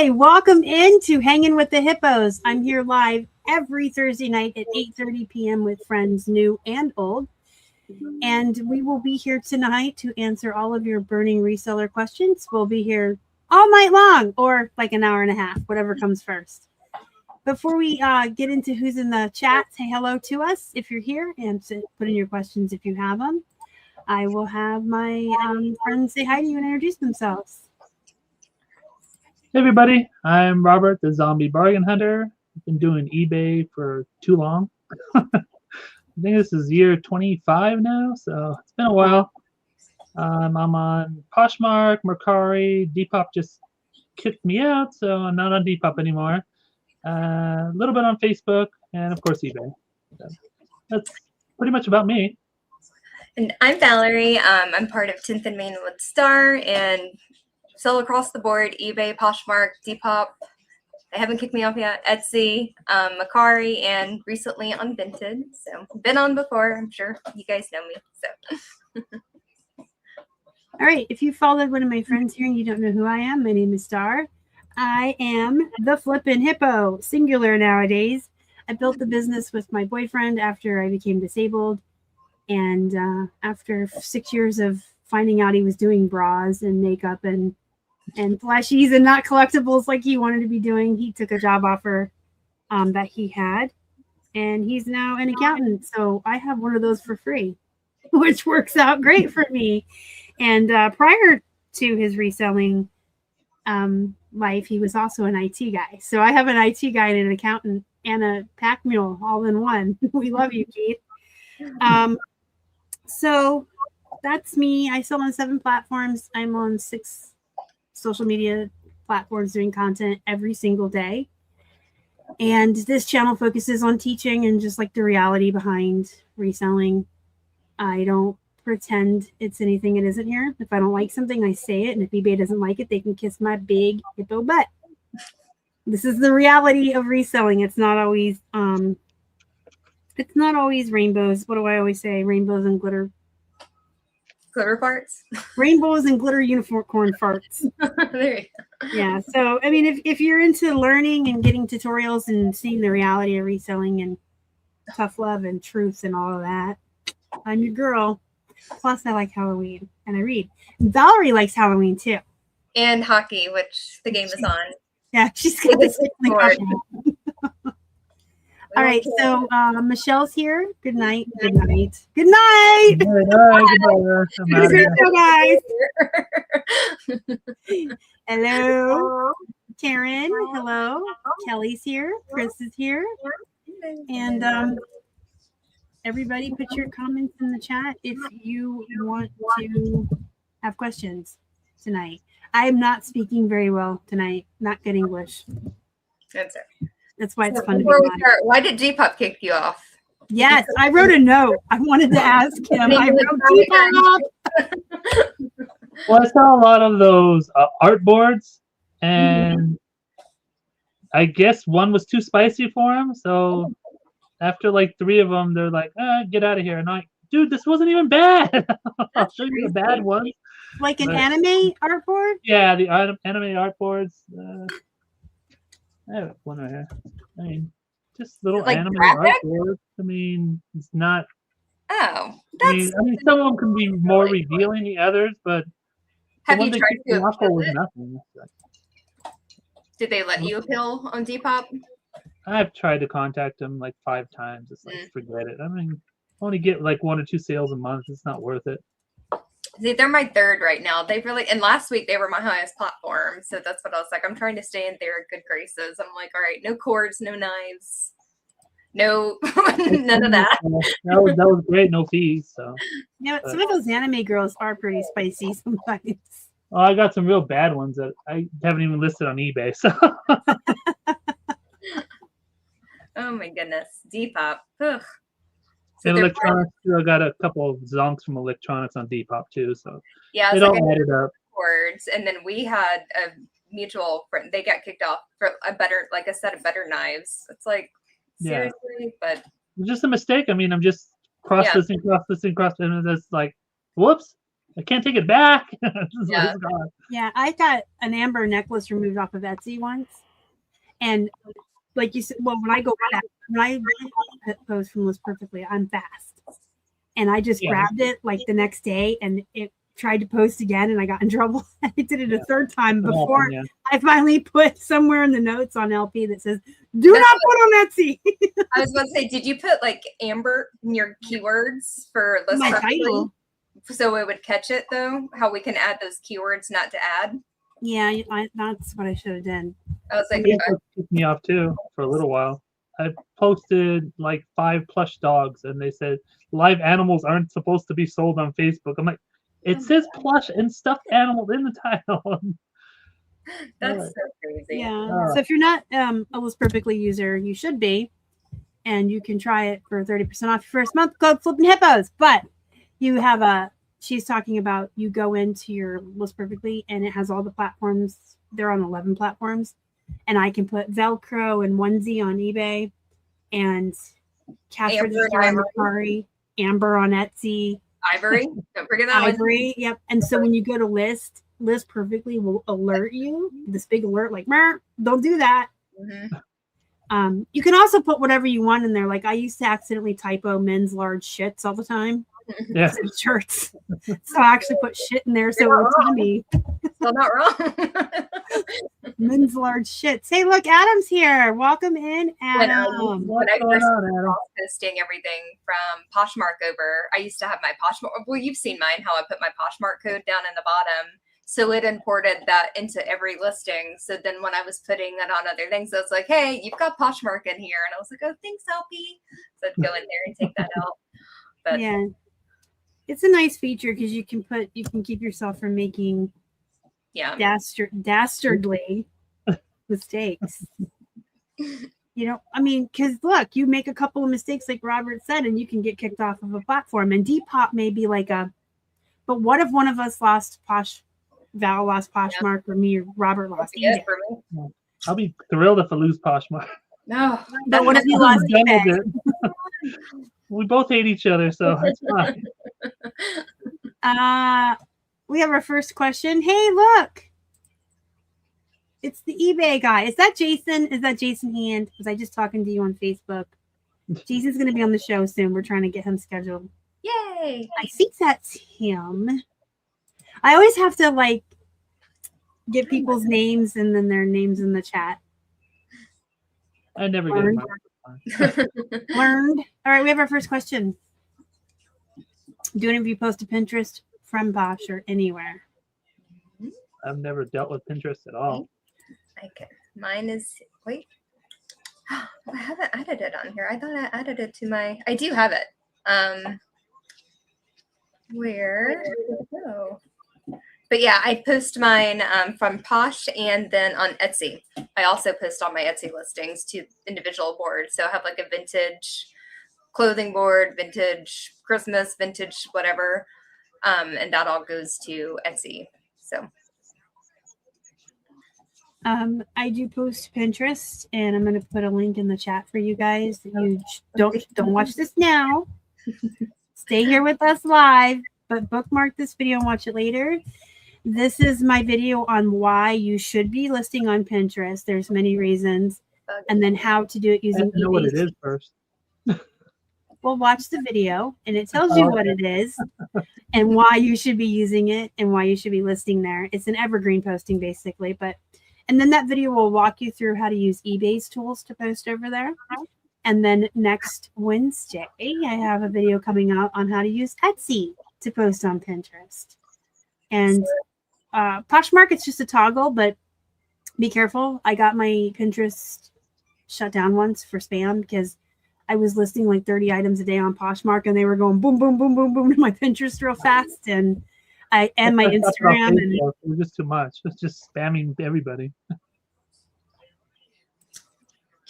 Hi, welcome into Hanging with the Hippos. I'm here live every Thursday night at 8:30 p.m. with friends new and old. And we will be here tonight to answer all of your burning reseller questions. We'll be here all night long, or like an hour and a half, whatever comes first. Before we get into who's in the chat, say hello to us if you're here and put in your questions if you have them. I will have my friends say hi to you and introduce themselves. Hey everybody, I'm Robert, the zombie bargain hunter. I've been doing eBay for too long. I think this is year 25 now, so it's been a while. I'm on Poshmark, Mercari. Depop just kicked me out, so I'm not on Depop anymore. A little bit on Facebook, and of course eBay. So that's pretty much about me. And I'm Valerie. I'm part of 10th and Main with Star and sell across the board, eBay, Poshmark, Depop. They haven't kicked me off yet. Etsy, Mercari, and recently on Vinted. So been on before. I'm sure you guys know me. So. All right. If you followed one of my friends here and you don't know who I am, my name is Star. I am the Flippin Hippo, singular nowadays. I built the business with my boyfriend after I became disabled. And after 6 years of finding out he was doing bras and makeup and plushies and not collectibles like he wanted to be doing, he took a job offer that he had, and he's now an accountant. So I have one of those for free, which works out great for me. And prior to his reselling life, he was also an IT guy. So I have an IT guy and an accountant and a pack mule all in one. We love you, Keith. So that's me. I sell on 7 platforms. I'm on 6 social media platforms doing content every single day. And this channel focuses on teaching and just like the reality behind reselling. I don't pretend it's anything it isn't here. If I don't like something, I say it. And if eBay doesn't like it, they can kiss my big hippo butt. This is the reality of reselling. It's not always rainbows. What do I always say? Rainbows and glitter. Glitter farts? Rainbows and glitter unicorn farts. There you go. Yeah. So, I mean, if you're into learning and getting tutorials and seeing the reality of reselling and tough love and truths and all of that, I'm your girl. Plus, I like Halloween and I read. Valerie likes Halloween too. And hockey, which the game is on. Yeah, she's got this. All right, so Michelle's here. Good night. Good night. Good night. Good night. Guys. Hello. Karen. Hello. Kelly's here. Chris is here. And everybody put your comments in the chat if you want to have questions tonight. I am not speaking very well tonight. Not good English. That's it. That's why it's So fun to be before we live. start, why did Depop kick you off? Yes, I wrote a note. I wanted to ask him. I wrote Depop. Well, I saw a lot of those art boards, and I guess one was too spicy for him. So after like 3 of them, they're like, get out of here. And I'm like, dude, this wasn't even bad. I'll show you the bad ones. Like an anime art board? Yeah, the anime art boards. I have one right here. I mean, just little like anime graphic? artwork. I mean, it's not. Oh, I mean, some of them can be more revealing than others, but have the you one tried that to appeal appeal it? nothing. Did they let you appeal on Depop? I've tried to contact them like 5 times. It's like, forget it. I mean, I only get like 1 or 2 sales a month. It's not worth it. See, they're my 3rd right now. They've really, and last week they were my highest platform. So that's what I was like. I'm trying to stay in their good graces. I'm like, all right, no cords, no knives, no, none of that. That was great. No fees. So. Yeah, but some of those anime girls are pretty spicy sometimes. Oh, I got some real bad ones that I haven't even listed on eBay. So. Oh my goodness, Depop. Ugh. So and electronics, I got a couple of zonks from electronics on Depop too. So yeah, it all added up. Cords, and then we had a mutual friend. They got kicked off for a set of better knives. It's like seriously, but it's just a mistake. I mean, I'm just cross-listing, and it's like, whoops. I can't take it back. Yeah. Yeah, I got an amber necklace removed off of Etsy once, and like you said, well, when I post from List Perfectly, I'm fast, and I just grabbed it like the next day, and it tried to post again, and I got in trouble. I did it a third time before I finally put somewhere in the notes on LP that says, "Do not put on Etsy." I was about to say, did you put like amber in your keywords for List Perfectly? Title. So it would catch it though? How we can add those keywords not to add? Yeah, that's what I should have done. I was like, it took me off too for a little while. I posted like 5 plush dogs, and they said live animals aren't supposed to be sold on Facebook. I'm like, it says plush and stuffed animals in the title. That's so crazy. Yeah. So if you're not a List Perfectly user, you should be, and you can try it for 30% off your first month. Code Flippin' Hippos. But you have she's talking about you go into your List Perfectly, and it has all the platforms. They're on 11 platforms, and I can put Velcro and onesie on eBay, and cash register on Mercari, Amber on Etsy, Ivory. Don't forget that Ivory. Yep. And so when you go to List Perfectly will alert you, this big alert, like, don't do that. Mm-hmm. You can also put whatever you want in there. Like I used to accidentally typo men's large shits all the time. Yeah. Shirts. So I actually put shit in there so it would tell me. Still not wrong. Men's large shits. Hey, look, Adam's here. Welcome in, Adam. When I first was posting everything from Poshmark over, I used to have my Poshmark. Well, you've seen mine, how I put my Poshmark code down in the bottom. So it imported that into every listing. So then when I was putting it on other things, I was like, hey, you've got Poshmark in here. And I was like, oh, thanks, LP. So I'd go in there and take that out. But yeah. It's a nice feature because you can keep yourself from making dastardly mistakes. I mean, because look, you make a couple of mistakes like Robert said, and you can get kicked off of a platform. And Depop may be like but what if one of us lost Val lost Poshmark, or me or Robert lost eBay? I'll be thrilled if I lose Poshmark. No, but what if you lost eBay? We both hate each other, so it's fine. We have our first question. Hey, look. It's the eBay guy. Is that Jason? Is that Jason Hand? Was I just talking to you on Facebook? Jason's going to be on the show soon. We're trying to get him scheduled. Yay. I think that's him. I always have to get people's names and then their names in the chat. I never get mine. Learned. All right, we have our first question. Do any of you post to Pinterest from Posh or anywhere? I've never dealt with Pinterest at all. Okay. Mine is I haven't added it on here. I thought I added it to I do have it. Where did it go? But yeah, I post mine from Posh and then on Etsy. I also post all my Etsy listings to individual boards. So I have like a vintage clothing board, vintage Christmas, vintage whatever. And that all goes to Etsy. So I do post Pinterest, and I'm going to put a link in the chat for you guys. You don't watch this now. Stay here with us live, but bookmark this video and watch it later. This is my video on why you should be listing on Pinterest. There's many reasons, and then how to do it using know what it is first. Well, watch the video, and it tells you what it is and why you should be using it and why you should be listing there. It's an evergreen posting, basically, and then that video will walk you through how to use eBay's tools to post over there. And then next Wednesday, I have a video coming out on how to use Etsy to post on Pinterest. And Poshmark, it's just a toggle, but be careful. I got my Pinterest shut down once for spam because I was listing like 30 items a day on Poshmark, and they were going boom, boom, boom, boom, boom to my Pinterest real fast. And my Instagram. And it was just too much. It's just spamming everybody.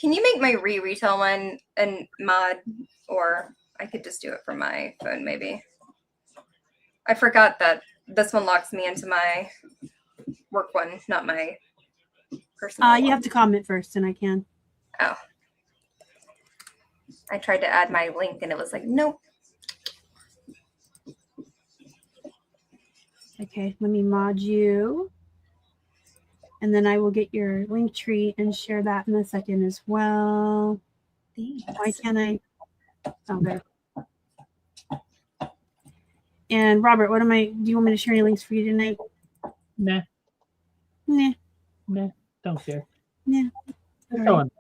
can you make my re.retail one and mod, or I could just do it from my phone maybe. I forgot that this one locks me into my work one, not my personal You one. have to comment first, and I can. Oh. I tried to add my link, and it was like, nope. Okay, let me mod you. And then I will get your link tree and share that in a second as well. Thanks. Why can't I? Oh, there. And Robert, do you want me to share any links for you tonight? Nah. Nah. Nah. Don't care. Yeah. Keep going.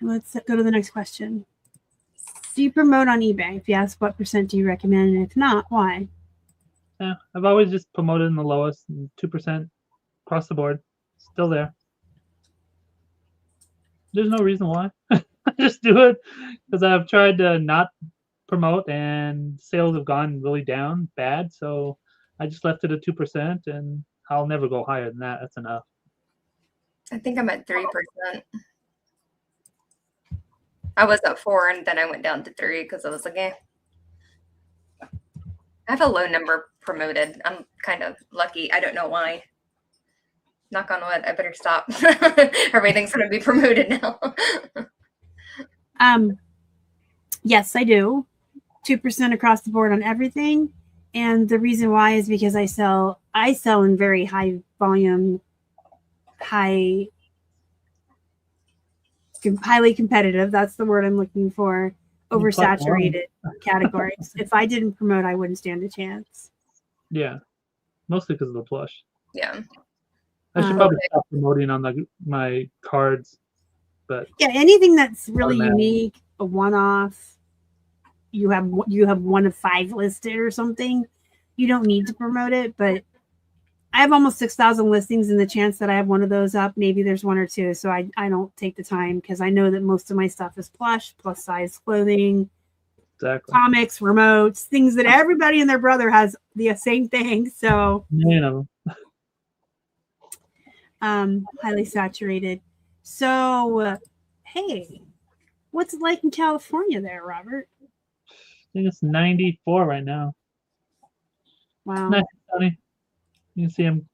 Let's go to the next question. Do you promote on eBay? If yes, what % do you recommend? And if not, why? Yeah, I've always just promoted in the lowest, 2% across the board. Still there. There's no reason why. I just do it because I've tried to not promote and sales have gone really down bad. So I just left it at 2% and I'll never go higher than that. That's enough. I think I'm at 3%. I was at 4 and then I went down to 3 because I was like, eh. I have a low number promoted. I'm kind of lucky. I don't know why. Knock on wood. I better stop. Everything's going to be promoted now. Yes, I do. 2% across the board on everything. And the reason why is because I sell in very high volume, highly competitive. That's the word I'm looking for. Oversaturated categories. If I didn't promote, I wouldn't stand a chance. Yeah, mostly because of the plush. Yeah. I should probably stop promoting on my cards, but yeah, anything that's really unique, a one-off. You have 1 of 5 listed or something. You don't need to promote it, but I have almost 6,000 listings, and the chance that I have one of those up, maybe there's 1 or 2. So I don't take the time because I know that most of my stuff is plush, plus size clothing, exactly. Comics, remotes, things that everybody and their brother has the same thing. So highly saturated. So hey, what's it like in California there, Robert? I think it's 94 right now. Wow. Nice, sunny. You can see I'm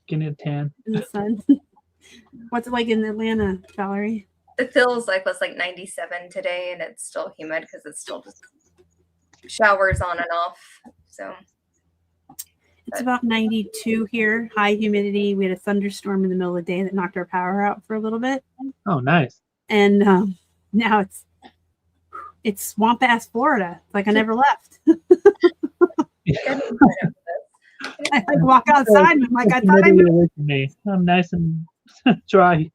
getting a tan. In the sun. What's it like in Atlanta, Valerie? It feels like was like 97 today, and it's still humid because it's still just showers on and off. So it's about 92 here, high humidity. We had a thunderstorm in the middle of the day that knocked our power out for a little bit. Oh, nice. And now it's swamp ass Florida. It's like I never left. I walk outside and I'm like, I thought I would. I'm nice and dry.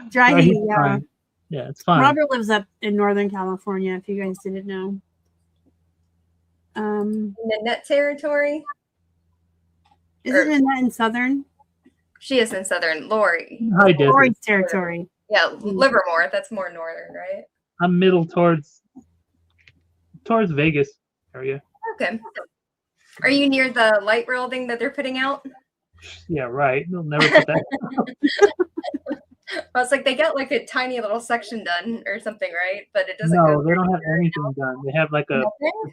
Dry heat, yeah. Fine. Yeah, it's fine. Robert lives up in Northern California, if you guys didn't know. In the net territory? Isn't Annette in Southern? She is in Southern. Lori. Lori's territory. Yeah, Livermore. That's more northern, right? I'm middle towards Vegas area. Okay. Are you near the light rail thing that they're putting out? Yeah, right. They'll never put that. I was like, they got like a tiny little section done or something, right? But it doesn't. No, they don't have anything done. They have like a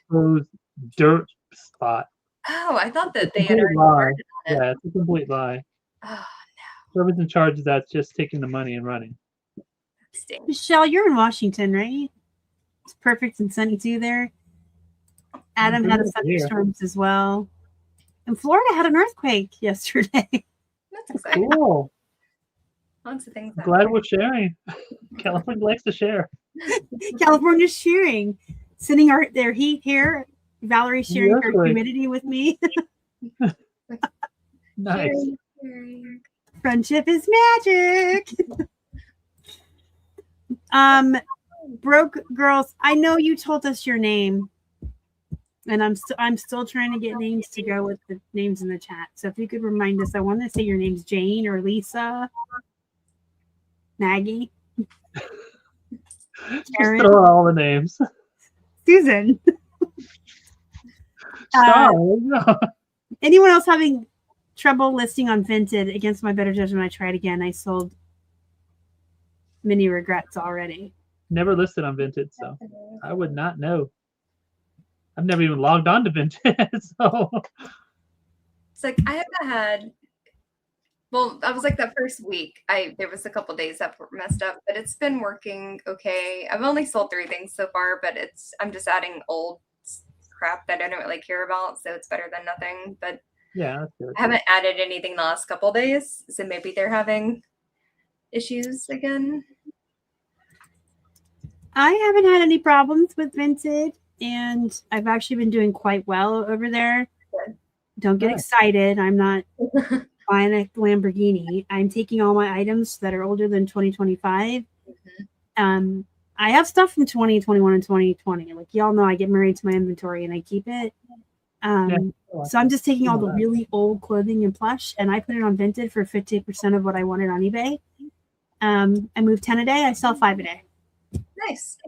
proposed dirt spot. Oh, I thought that they had already started on it. Yeah, it's a complete lie. Oh no. Whoever's in charge of that's just taking the money and running. Michelle, you're in Washington, right? It's perfect and sunny too there. Adam had a thunderstorms as well. And Florida had an earthquake yesterday. That's exciting. Cool. Lots of things. Glad we're sharing. California likes to share. California's sharing. Sending their heat here. Valerie sharing her humidity with me. Nice. Friendship is magic. Broke girls, I know you told us your name. And I'm still trying to get names to go with the names in the chat. So if you could remind us, I want to say your name's Jane or Lisa, Maggie, just throw out all the names. Susan. Anyone else having trouble listing on Vinted? Against my better judgment, I tried again. I sold many regrets already. Never listed on Vinted, so I would not know. I've never even logged on to Vinted, so it's like I haven't had. Well, I was like that first week. There was a couple days that were messed up, but it's been working okay. I've only sold 3 things so far, but I'm just adding old crap that I don't really care about, so it's better than nothing. But Yeah, that's good. I haven't added anything the last couple days, so maybe they're having issues again. I haven't had any problems with Vinted, and I've actually been doing quite well over there. Good. Don't get Nice. excited. I'm not buying a Lamborghini. I'm taking all my items that are older than 2025. I have stuff from 2021 and 2020. Like y'all know, I get married to my inventory and I keep it. So I'm just taking all the really old clothing and plush, and I put it on Vinted for 50% of what I wanted on eBay. I move 10 a day. I sell 5 a day. Nice.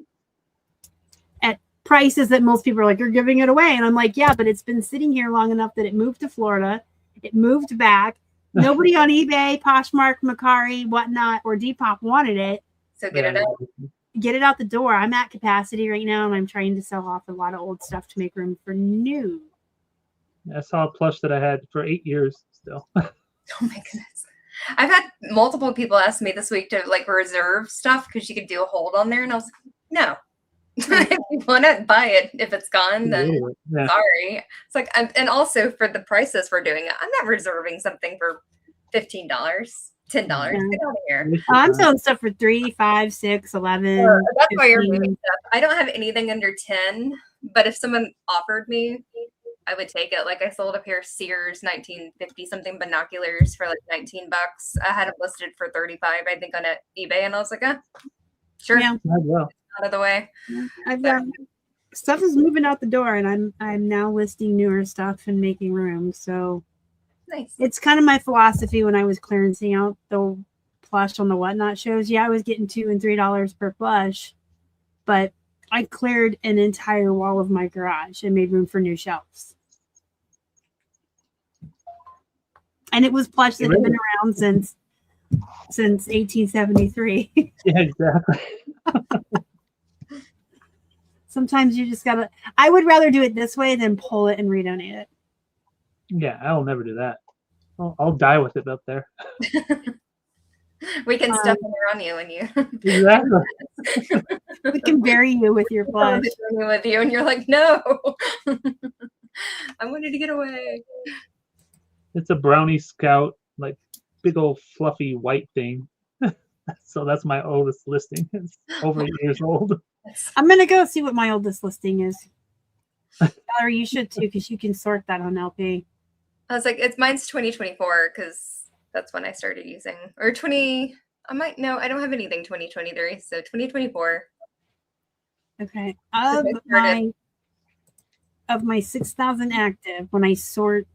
At prices that most people are like, you're giving it away. And I'm like, yeah, but it's been sitting here long enough that it moved to Florida. It moved back. Nobody on eBay, Poshmark, Mercari, whatnot, or Depop wanted it. So get it out. Get it out the door. I'm at capacity right now, and I'm trying to sell off a lot of old stuff to make room for new. I saw a plush that I had for 8 years still. Oh my goodness. I've had multiple people ask me this week to like reserve stuff because you could do a hold on there. And I was like, no. If you want to buy it, if it's gone, then sorry. It's like, and also for the prices we're doing it, I'm not reserving something for $15, $10. Get out of here. I'm selling stuff for $3, $5, $6, $11. That's why you're moving stuff. I don't have anything under 10, but if someone offered me, I would take it. Like I sold a pair of Sears 1950 something binoculars for like $19. I had it listed for 35, I think, on eBay, and I was like, sure, yeah. Out of the way. I've got stuff is moving out the door, and I'm now listing newer stuff and making room. So nice. It's kind of my philosophy when I was clearancing out the plush on the whatnot shows. Yeah, I was getting $2 and $3 per plush, but I cleared an entire wall of my garage and made room for new shelves. And it was plush that had been around since 1873. Yeah, exactly. Sometimes you just gotta. I would rather do it this way than pull it and redonate it. Yeah, I will never do that. I'll die with it up there. We can stuff it around you and you. Exactly. We can bury you with your plush. With you, and you're like, no. I wanted to get away. It's a brownie scout, like big old fluffy white thing. So that's my oldest listing. It's over 8 years old. I'm gonna go see what my oldest listing is. Valerie, you should too, because you can sort that on LP. I was like, mine's 2024 because that's when I started using, or 20. I don't have anything 2023, so 2024. Okay. Of my 6,000 active, when I sort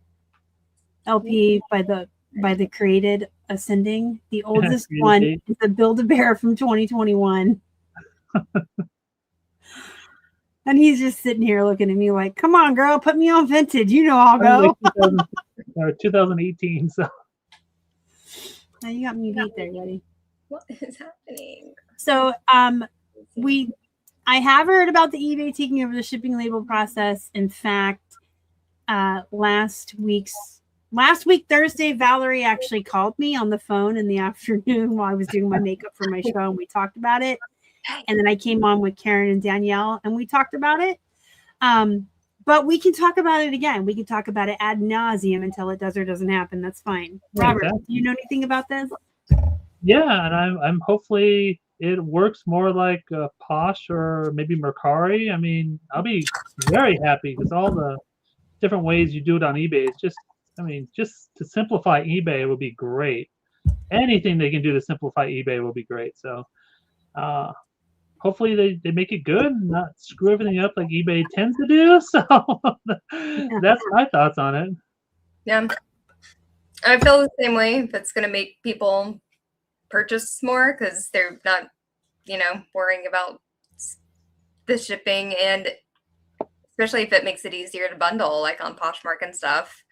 LP by the created ascending, the oldest one is the Build-A-Bear from 2021. And he's just sitting here looking at me like, come on, girl, put me on Vinted. You know I'll go. Like 2018. So now you got me beat there, buddy. What is happening? So I have heard about the eBay taking over the shipping label process. In fact, last week Thursday, Valerie actually called me on the phone in the afternoon while I was doing my makeup for my show, and we talked about it. And then I came on with Karen and Danielle, and we talked about it. But we can talk about it again. We can talk about it ad nauseum until it does or doesn't happen. That's fine. Robert, do you know anything about this? Yeah, and I'm hopefully it works more like Posh or maybe Mercari. I mean, I'll be very happy because all the different ways you do it on eBay is just to simplify eBay would be great. Anything they can do to simplify eBay will be great. So hopefully they make it good and not screw everything up like eBay tends to do. So that's my thoughts on it. Yeah. I feel the same way. If it's going to make people purchase more because they're not, worrying about the shipping, and especially if it makes it easier to bundle, like on Poshmark and stuff,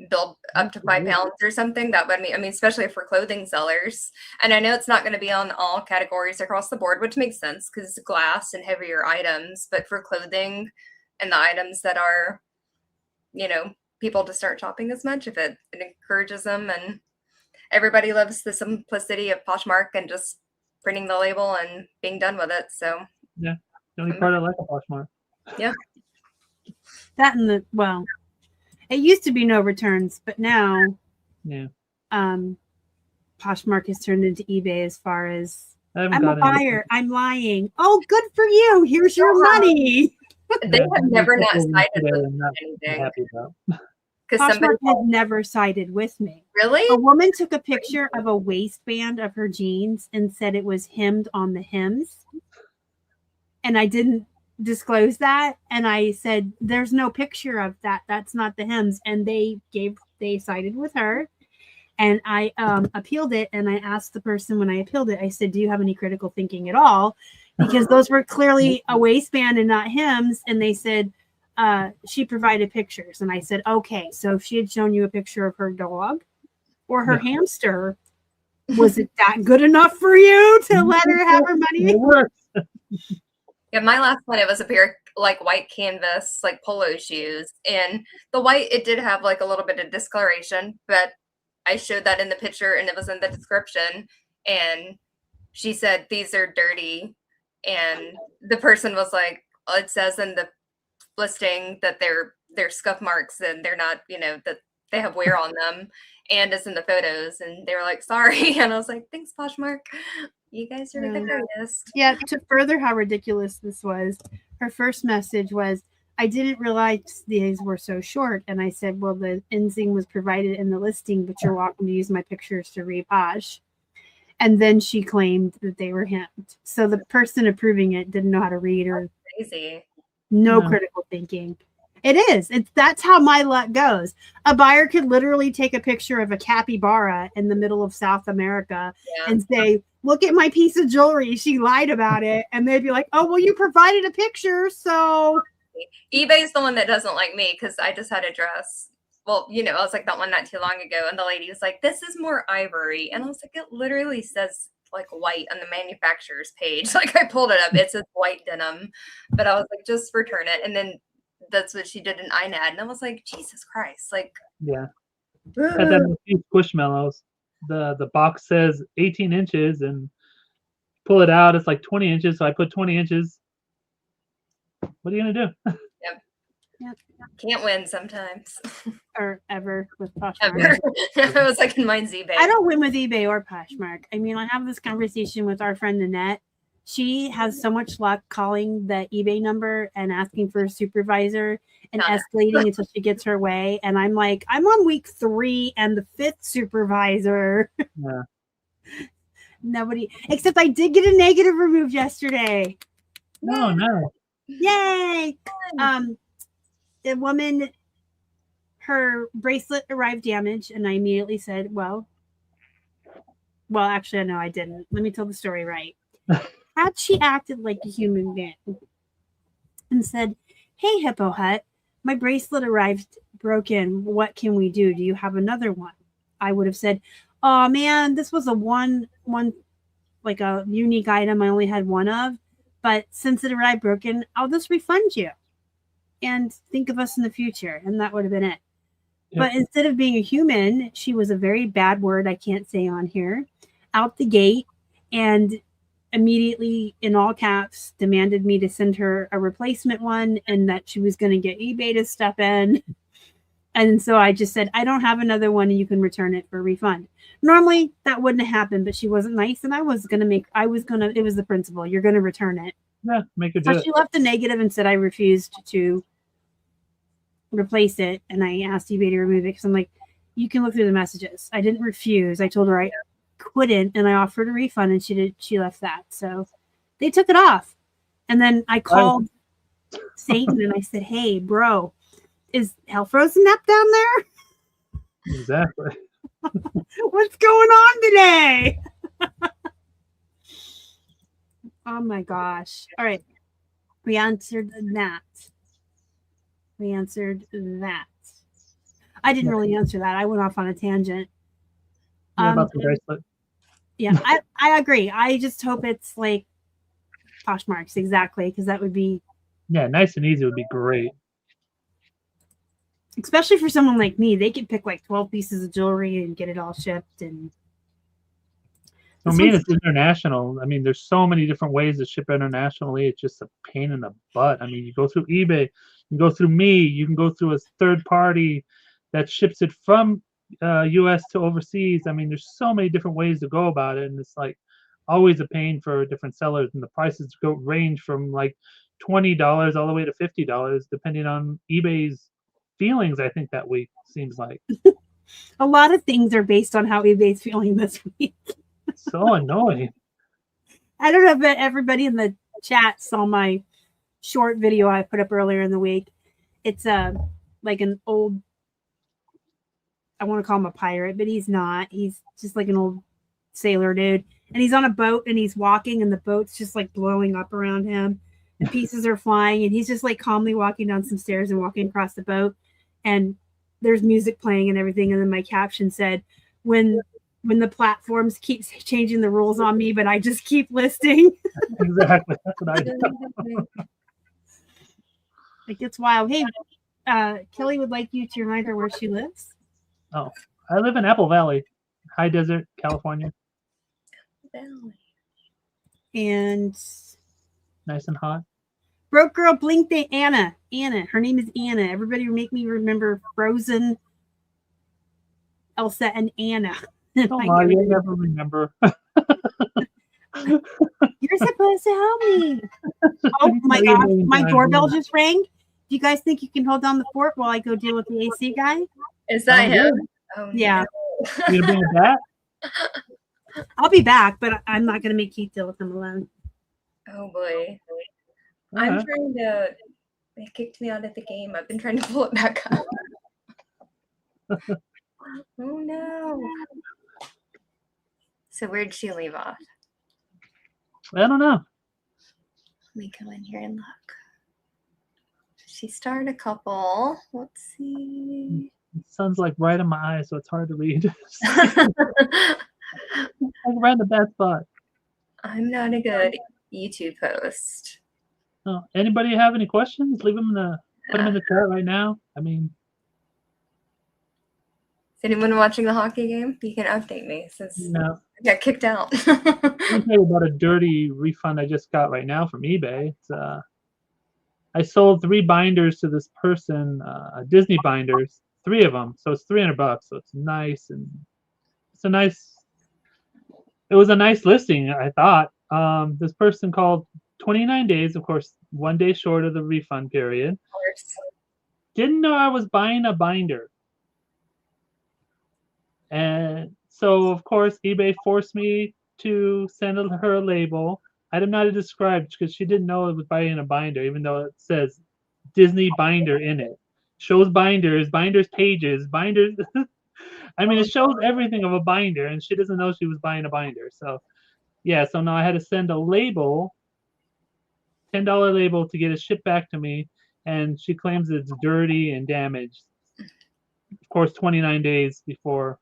build up to 5 pounds or something. That would mean, especially for clothing sellers. And I know it's not going to be on all categories across the board, which makes sense because it's glass and heavier items. But for clothing and the items that are, people to start shopping as much, if it encourages them. And everybody loves the simplicity of Poshmark and just printing the label and being done with it. So yeah, the only part I like of Poshmark. Yeah. That and it used to be no returns, but now, Yeah. Poshmark has turned into eBay as far as I haven't I'm a gotten anything. buyer. I'm lying. Oh, good for you. Here's your money. They have never not Couple sided today with I'm not anything. happy about. Because somebody Poshmark has never sided with me. really? A woman took a picture of a waistband of her jeans and said it was hemmed on the hems. And I didn't disclose that. And I said, there's no picture of that. That's not the hems. And they sided with her. And I appealed it. And I asked the person when I appealed it, I said, do you have any critical thinking at all? Because those were clearly a waistband and not hems. And they said, she provided pictures. And I said, okay, so if she had shown you a picture of her dog or her hamster, was it that good enough for you to let her have her money? It works. Yeah, my last one, it was a pair of like white canvas, like polo shoes. And the white, it did have like a little bit of discoloration, but I showed that in the picture and it was in the description. And she said, these are dirty. And the person was like, well, it says in the listing that they're scuff marks and they're not, that they have wear on them. And it's in the photos. And they were like, sorry. And I was like, thanks, Poshmark. You guys are the greatest. Yeah, to further how ridiculous this was, her first message was, I didn't realize these were so short. And I said, well, the inzing was provided in the listing, but you're welcome to use my pictures to reposh. And then she claimed that they were hemmed. So the person approving it didn't know how to read or Crazy. no critical thinking. It is. That's how my luck goes. A buyer could literally take a picture of a capybara in the middle of South America and say, look at my piece of jewelry. She lied about it. And they'd be like, oh, well, you provided a picture. So eBay's the one that doesn't like me because I just had a dress. Well, I was like that one not too long ago. And the lady was like, this is more ivory. And I was like, it literally says like white on the manufacturer's page. Like I pulled it up. It says white denim. But I was like, just return it. And then that's what she did in INAD. And I was like, Jesus Christ. Like, yeah. And then these Squishmallows, the box says 18 inches and pull it out, it's like 20 inches. So I put 20 inches. What are you going to do? Yep. Can't win sometimes. Or ever with Poshmark. Ever. I was like in mine's eBay. I don't win with eBay or Poshmark. I mean, I have this conversation with our friend Annette. She has so much luck calling the eBay number and asking for a supervisor and escalating until she gets her way. And I'm like, I'm on week 3 and the 5th supervisor. Yeah. Nobody, except I did get a negative removed yesterday. No, no. Yay! The woman, her bracelet arrived damaged, and I immediately said, well, actually, no, I didn't. Let me tell the story right. Had she acted like a human being and said, hey, Hippo Hut, my bracelet arrived broken. What can we do? Do you have another one? I would have said, oh, man, this was a one like a unique item I only had one of. But since it arrived broken, I'll just refund you and think of us in the future. And that would have been it. Yep. But instead of being a human, she was a very bad word I can't say on here, out the gate, and immediately in all caps demanded me to send her a replacement one and that she was going to get eBay to step in. And so I just said, I don't have another one and you can return it for a refund. Normally that wouldn't have happened, but she wasn't nice. And it was the principle. You're going to return it. Yeah, make it do it. So she left a negative and said I refused to replace it. And I asked eBay to remove it because I'm like, you can look through the messages. I didn't refuse. I told her I couldn't and I offered a refund and she left that. So they took it off. And then I called Satan and I said, hey, bro, is hell frozen up down there? Exactly. What's going on today? Oh my gosh. All right. We answered that. I didn't really answer that. I went off on a tangent. About the bracelet. Yeah, I agree. I just hope it's like Poshmarks, exactly, because that would be nice and easy would be great. Especially for someone like me, they could pick like 12 pieces of jewelry and get it all shipped. And For This me, one's it's international. I mean, there's so many different ways to ship internationally. It's just a pain in the butt. I mean, you go through eBay, you go through me, you can go through a third party that ships it from US to overseas. I mean, there's so many different ways to go about it, and it's like always a pain for different sellers, and the prices range from like $20 all the way to $50, depending on eBay's feelings. I think that week seems like a lot of things are based on how eBay's feeling this week. so annoying. I don't know if everybody in the chat saw my short video I put up earlier in the week. It's like an old, I want to call him a pirate, but he's not. He's just like an old sailor dude. And he's on a boat and he's walking and the boat's just like blowing up around him and pieces are flying and he's just like calmly walking down some stairs and walking across the boat. And there's music playing and everything. And then my caption said, when the platforms keep changing the rules on me, but I just keep listing. Exactly. That's what I do. It gets wild. Hey, Kelly would like you to remind her where she lives. Oh, I live in Apple Valley, High Desert, California. And Nice and hot. Broke Girl Blink Day Anna. Her name is Anna. Everybody make me remember Frozen, Elsa, and Anna. Don't lie, you'll never remember. You're supposed to help me. Oh my God, my doorbell just rang. Do you guys think you can hold down the fort while I go deal with the AC guy? Is that him? Oh, yeah. No. You gonna bring it back? I'll be back, but I'm not going to make Keith deal with him alone. Oh boy. I'm trying to. They kicked me out of the game. I've been trying to pull it back up. Oh no. So where'd she leave off? I don't know. Let me go in here and look. She started a couple. Let's see. The sun's like right in my eyes, so it's hard to read. I ran the bad spot. I'm not a good YouTube host. Oh, anybody have any questions? Leave them put them in the chat right now. I mean, is anyone watching the hockey game? You can update me since no. I got kicked out. Let me tell you about a dirty refund I just got right now from eBay. It's, I sold 3 binders to this person, Disney binders, 3 of them. So it's $300. So it's nice, and it was a nice listing, I thought. This person called 29 days, of course, 1 day short of the refund period. Of course. Didn't know I was buying a binder. And so, of course, eBay forced me to send her a label. I didn't know how to describe because she didn't know it was buying a binder, even though it says Disney binder in it. Shows binders pages, binders. I mean, it shows everything of a binder, and she doesn't know she was buying a binder. So, yeah, so now I had to send a label, $10 label, to get it shipped back to me, and she claims it's dirty and damaged. Of course, 29 days before.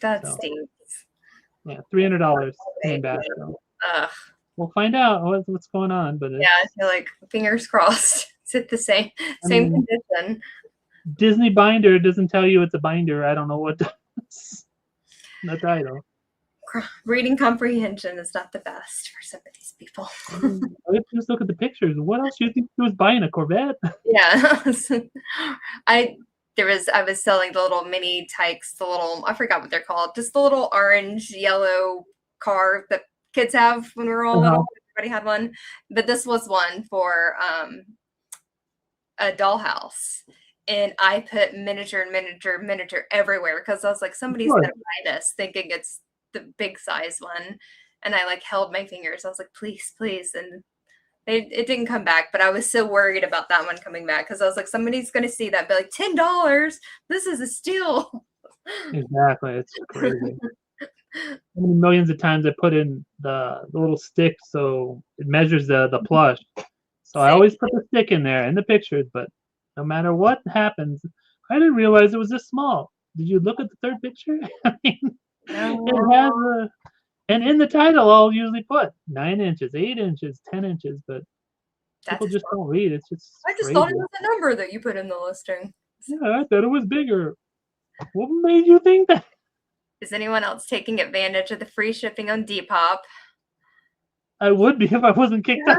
That stinks. Yeah, $300 came back. So. We'll find out what's going on. But yeah, I feel like fingers crossed. It's at the same condition. Disney binder doesn't tell you it's a binder. I don't know what does. The title. Reading comprehension is not the best for some of these people. Just look at the pictures. What else do you think he was buying? A Corvette? Yeah. I was selling the little mini Tykes, I forgot what they're called, just the little orange yellow car that kids have when we were all little. Everybody had one, but this was one for a dollhouse. And I put miniature everywhere because I was like, somebody's gonna buy this thinking it's the big size one. And I like held my fingers. I was like, please. And it didn't come back, but I was so worried about that one coming back because I was like, somebody's gonna see that, be like, $10. This is a steal. Exactly, it's crazy. How many millions of times I put in the little stick so it measures the plush. So I always put the stick in there in the pictures, but no matter what happens, I didn't realize it was this small. Did you look at the third picture? I mean, it has and in the title, I'll usually put 9 inches, 8 inches, 10 inches, but people just don't read. It's just I just crazy. thought it was a number that you put in the listing. Yeah, I thought it was bigger. What made you think that? Is anyone else taking advantage of the free shipping on Depop? I would be if I wasn't kicked out.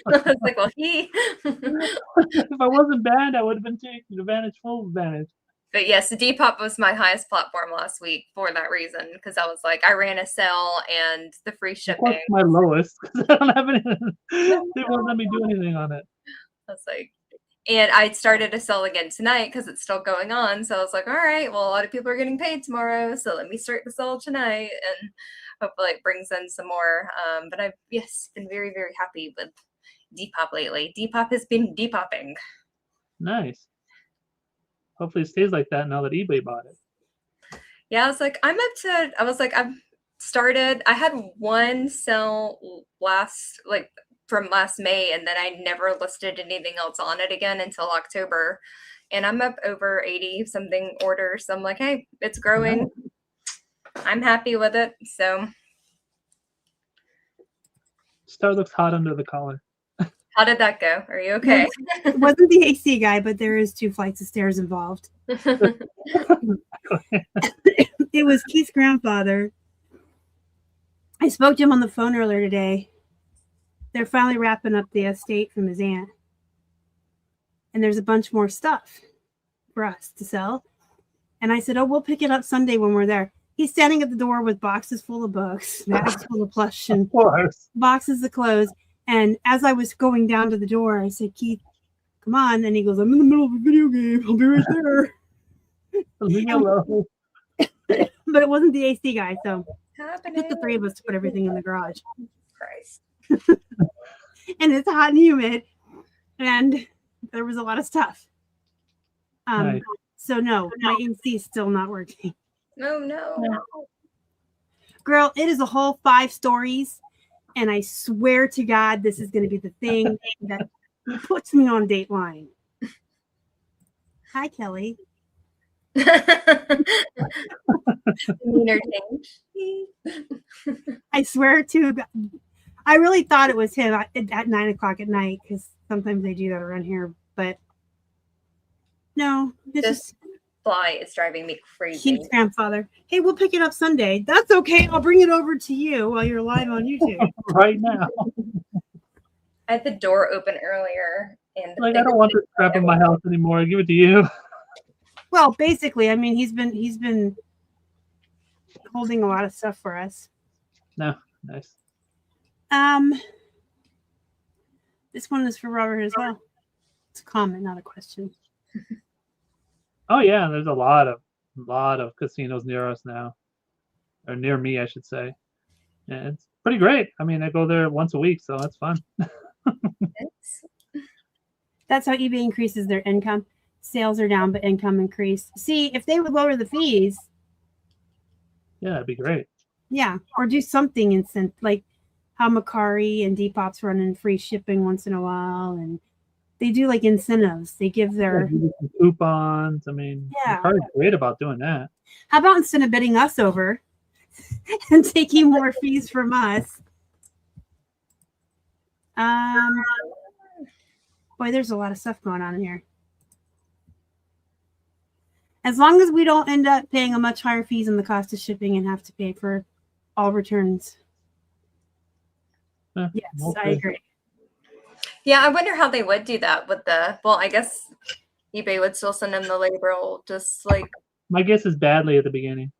I was like, well, If I wasn't banned, I would have been taking full advantage. But yes, Depop was my highest platform last week for that reason, because I was like, I ran a sale and the free shipping. Of course, my lowest, because I don't have anything. They won't let me do anything on it. I was like, and I started a sale again tonight because it's still going on. So I was like, all right, well, a lot of people are getting paid tomorrow, so let me start the sale tonight, and hopefully it brings in some more. But I've been very, very happy with Depop lately. Depop has been Depopping. Nice. Hopefully it stays like that now that eBay bought it. Yeah, I had one sale from last May, and then I never listed anything else on it again until October. And I'm up over 80 something orders. So I'm like, hey, it's growing. I'm happy with it. So Star looks hot under the collar. how did that go? Are you okay? It wasn't the AC guy, but there is 2 flights of stairs involved. It was Keith's grandfather. I spoke to him on the phone earlier today. They're finally wrapping up the estate from his aunt. And there's a bunch more stuff for us to sell. And I said, oh, we'll pick it up Sunday when we're there. He's standing at the door with boxes full of books, bags full of plush, and boxes of clothes. And as I was going down to the door, I said, Keith, come on. And he goes, I'm in the middle of a video game. I'll be right there. Leave me alone. But it wasn't the AC guy, so Happening. it took the 3 of us to put everything in the garage. Christ. And it's hot and humid, and there was a lot of stuff. Nice. So no, my AC is still not working. No. Girl, it is a whole 5 stories, and I swear to God, this is going to be the thing that puts me on Dateline. Hi, Kelly. I swear to God, I really thought it was him at 9:00 at night, because sometimes they do that around here, but no, This fly is driving me crazy. Keith's grandfather. Hey, we'll pick it up Sunday. That's okay. I'll bring it over to you while you're live on YouTube. Right now. I had the door open earlier, and Like, I don't want this crap in my house anymore. Give it to you. Well, basically, I mean, he's been holding a lot of stuff for us. No, nice. This one is for Robert as well. It's a comment, not a question. Oh yeah, there's a lot of casinos near us now, or near me, I should say. And it's pretty great. I mean, I go there once a week, so that's fun. That's how eBay increases their income. Sales are down, but income increased. See, if they would lower the fees, Yeah, it'd be great. yeah, or do something instant, like how Mercari and Depop's running free shipping once in a while, and they do like incentives. They give their Give you some coupons. I mean, Yeah. Mercari's great about doing that. How about instead of bidding us over and taking more fees from us? Boy, there's a lot of stuff going on in here. As long as we don't end up paying a much higher fees than the cost of shipping and have to pay for all returns. Yes, okay. I agree. Yeah, I wonder how they would do that with I guess eBay would still send them the label, just like. My guess is badly at the beginning.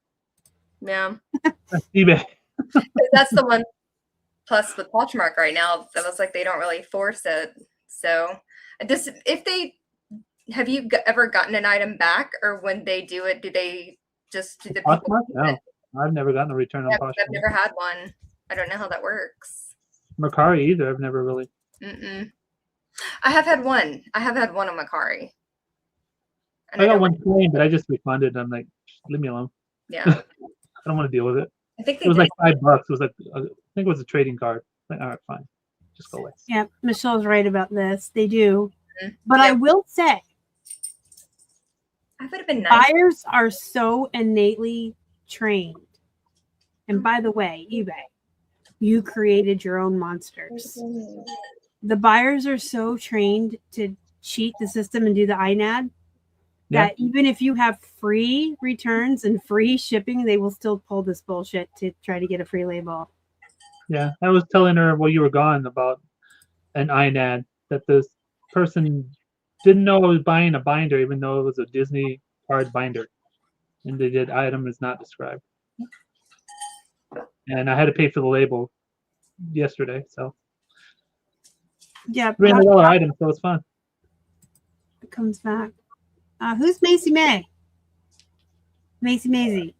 Yeah. That's eBay. That's the one plus with Poshmark right now. That was like they don't really force it. So have you ever gotten an item back, or when they do it, do they just do the Poshmark? No, I've never gotten a return on Poshmark. I've never had one. I don't know how that works. Mercari either. I've never really. I have had one. I have had one on Mercari. I got one claim, but I just refunded. I'm like, leave me alone. Yeah. I don't want to deal with it. I think it was like $5. It was like, I think it was a trading card. Like, all right, fine. Just go away. Yeah, Michelle's right about this. They do. But I will say, I would have been nice. Buyers are so innately trained. And by the way, eBay, you created your own monsters. The buyers are so trained to cheat the system and do the INAD that even if you have free returns and free shipping, they will still pull this bullshit to try to get a free label. Yeah, I was telling her while you were gone about an INAD that this person didn't know I was buying a binder, even though it was a Disney card binder, and they did item is not described, and I had to pay for the label yesterday. So yeah, $300 item, so it's fun. It comes back. Who's Macy May? Macy Maisie.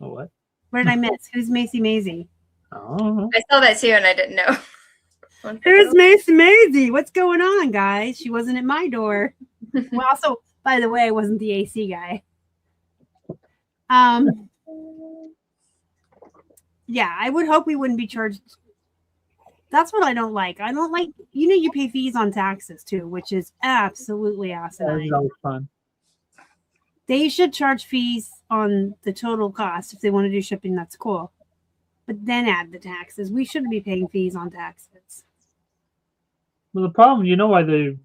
Oh, what? What did I miss? Who's Macy Maisie? Oh, I saw that too, and I didn't know. Who's Macy Maisie? What's going on, guys? She wasn't at my door. Well, also, by the way, I wasn't the AC guy. Yeah, I would hope we wouldn't be charged. That's what I don't like. I don't like, you pay fees on taxes too, which is absolutely asinine. that was fun. They should charge fees on the total cost. If they want to do shipping, that's cool. But then add the taxes. We shouldn't be paying fees on taxes. Well, the problem, why they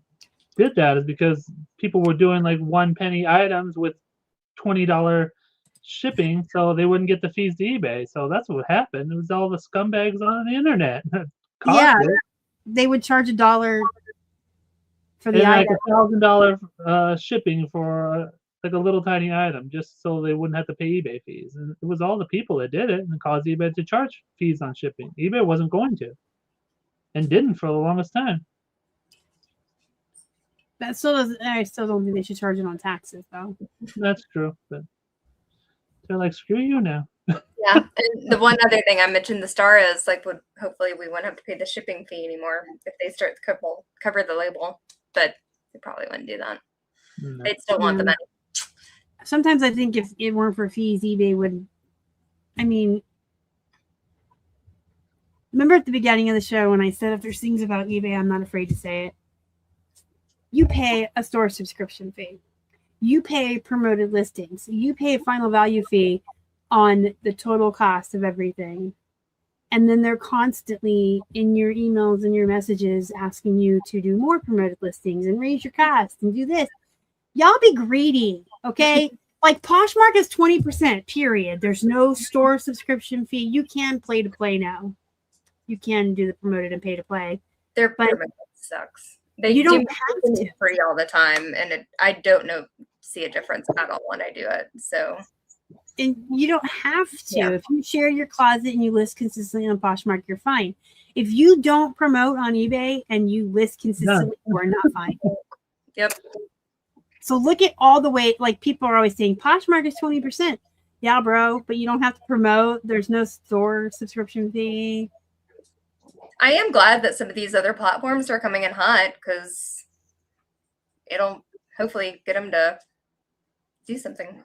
did that is because people were doing like 1 penny items with $20 shipping, so they wouldn't get the fees to eBay. So that's what happened. It was all the scumbags on the internet. Yeah, they would charge $1 for the like item. $1,000 shipping for like a little tiny item, just so they wouldn't have to pay eBay fees. And it was all the people that did it and caused eBay to charge fees on shipping. eBay wasn't going to, and didn't for the longest time. That still doesn't. I still don't think they should charge it on taxes, though. That's true, but they're like, screw you now. Yeah, and the one other thing I mentioned, the star is like, hopefully we won't have to pay the shipping fee anymore if they start to cover the label, but they probably wouldn't do that. No. They'd still want the money. Sometimes I think if it weren't for fees, eBay would. I mean, remember at the beginning of the show when I said if there's things about eBay, I'm not afraid to say it. You pay a store subscription fee. You pay promoted listings. You pay a final value fee on the total cost of everything. And then they're constantly in your emails and your messages asking you to do more promoted listings and raise your cost and do this. Y'all be greedy, okay? Like Poshmark is 20%, period. There's no store subscription fee. You can play to play now. You can do the promoted and pay to play. Their promoted sucks. You don't have to. Free all the time, and I don't see a difference at all when I do it. So. And you don't have to. Yeah. If you share your closet and you list consistently on Poshmark, you're fine. If you don't promote on eBay and you list consistently, you're not fine. Yep. So look at all the way, like people are always saying, Poshmark is 20%. Yeah, bro, but you don't have to promote. There's no store subscription fee. I am glad that some of these other platforms are coming in hot because it'll hopefully get them to do something.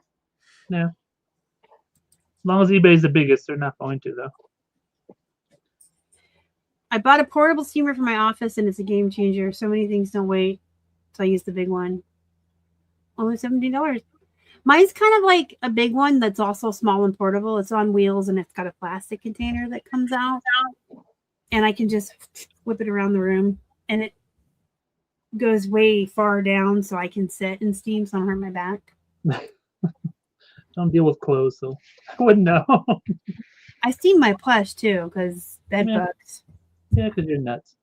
Yeah. As long as eBay's the biggest, they're not going to, though. I bought a portable steamer for my office, and it's a game changer. So many things don't wait, so I use the big one. Only $17. Mine's kind of like a big one that's also small and portable. It's on wheels, and it's got a plastic container that comes out. And I can just whip it around the room. And it goes way far down, so I can sit and steam, so I don't hurt my back. Don't deal with clothes, so I wouldn't know. I steam my plush, too, because bed bugs. Yeah, because you're nuts.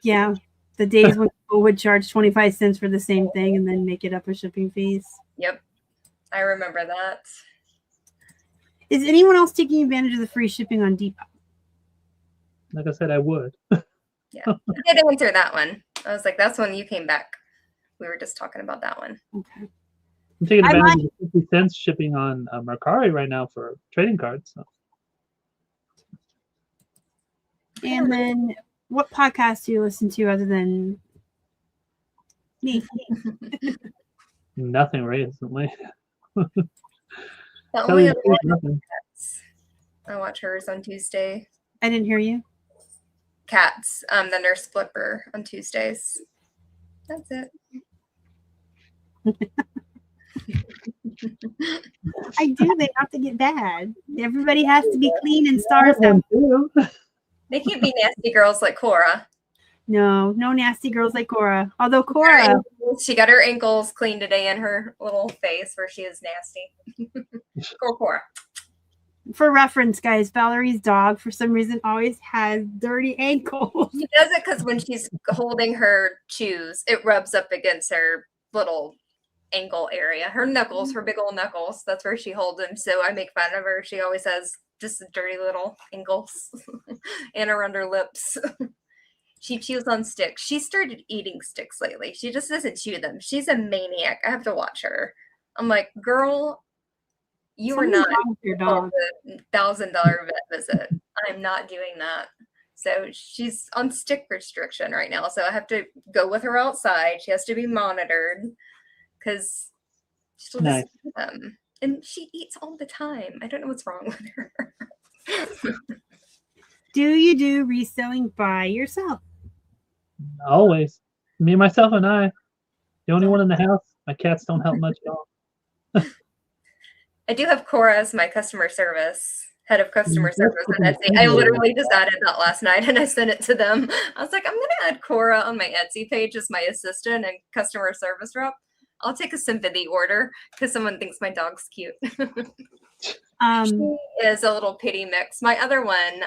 Yeah. The days when people would charge 25 cents for the same thing and then make it up with shipping fees. Yep. I remember that. Is anyone else taking advantage of the free shipping on Depop? Like I said, I would. Yeah. I did answer that one. I was like, that's when you came back. We were just talking about that one. Okay. I'm taking advantage of 50 cents shipping on Mercari right now for trading cards. So. And then what podcast do you listen to other than me? Nothing recently. The only other one, I watch hers on Tuesday. I didn't hear you. Cats, the Nurse Flipper on Tuesdays. That's it. I do. They have to get bad. Everybody has to be clean and stars. They can't be nasty girls like Cora. No nasty girls like Cora. Although Cora, she got her ankles cleaned today and her little face where she is nasty. Go Cora. For reference, guys, Valerie's dog for some reason always has dirty ankles. She does it because when she's holding her chews, it rubs up against her little ankle area. Her knuckles, her big old knuckles. That's where she holds them. So I make fun of her. She always has just dirty little ankles and around her lips. She chews on sticks. She started eating sticks lately. She just doesn't chew them. She's a maniac. I have to watch her. I'm like, girl, you are not your dog. a $1,000 vet visit. I'm not doing that. So she's on stick restriction right now. So I have to go with her outside. She has to be monitored because she'll just eat them. And she eats all the time. I don't know what's wrong with her. Do you do reselling by yourself? Always. Me, myself, and I. The only one in the house. My cats don't help much at all. I do have Cora as my customer service, head of customer service on Etsy. I literally just added that last night and I sent it to them. I was like, I'm going to add Cora on my Etsy page as my assistant and customer service rep. I'll take a sympathy order because someone thinks my dog's cute. She is a little pity mix. My other one,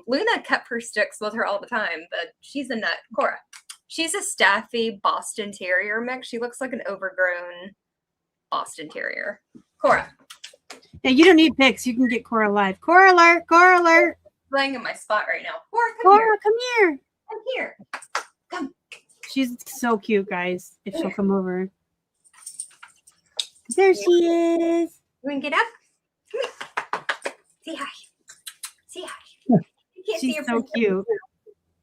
Luna kept her sticks with her all the time, but she's a nut. Cora. She's a staffy Boston Terrier mix. She looks like an overgrown Boston Terrier. Cora. Yeah, you don't need pics. You can get Cora live. Cora alert! Cora alert! Playing in my spot right now. Cora, come here. Come here. Come. She's so cute, guys. If she'll come over. There she is. You want to get up? Come here. Say hi. Say hi. You can't see She's your so cute.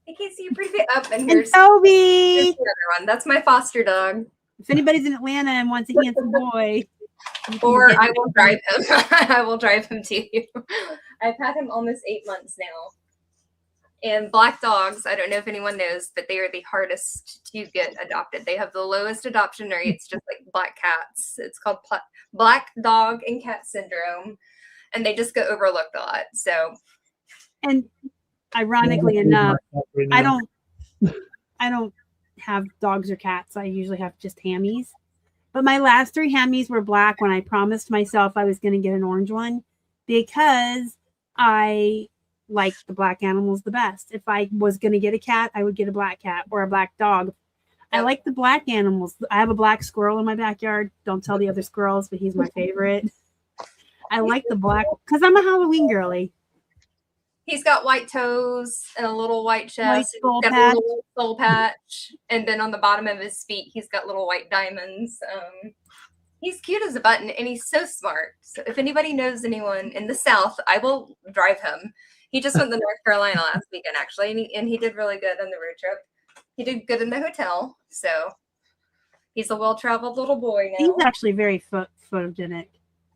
I can't see your pretty face. Up and And Toby. Here's the other one. That's my foster dog. If anybody's in Atlanta and wants a handsome boy, or I will drive him. I will drive him to you. I've had him almost 8 months now. And black dogs, I don't know if anyone knows, but they are the hardest to get adopted. They have the lowest adoption rates, just like black cats. It's called black dog and cat syndrome. And they just get overlooked a lot. So, and ironically enough, I don't have dogs or cats. I usually have just hammies. But my last 3 hammies were black when I promised myself I was going to get an orange one because I like the black animals the best. If I was going to get a cat, I would get a black cat or a black dog. I like the black animals. I have a black squirrel in my backyard. Don't tell the other squirrels, but he's my favorite. I like the black because I'm a Halloween girly. He's got white toes and a little white chest. White He's got a little soul patch. And then on the bottom of his feet, he's got little white diamonds. He's cute as a button and he's so smart. So if anybody knows anyone in the South, I will drive him. He just went to North Carolina last weekend, actually, and he did really good on the road trip. He did good in the hotel, so he's a well-traveled little boy now. He's actually very photogenic.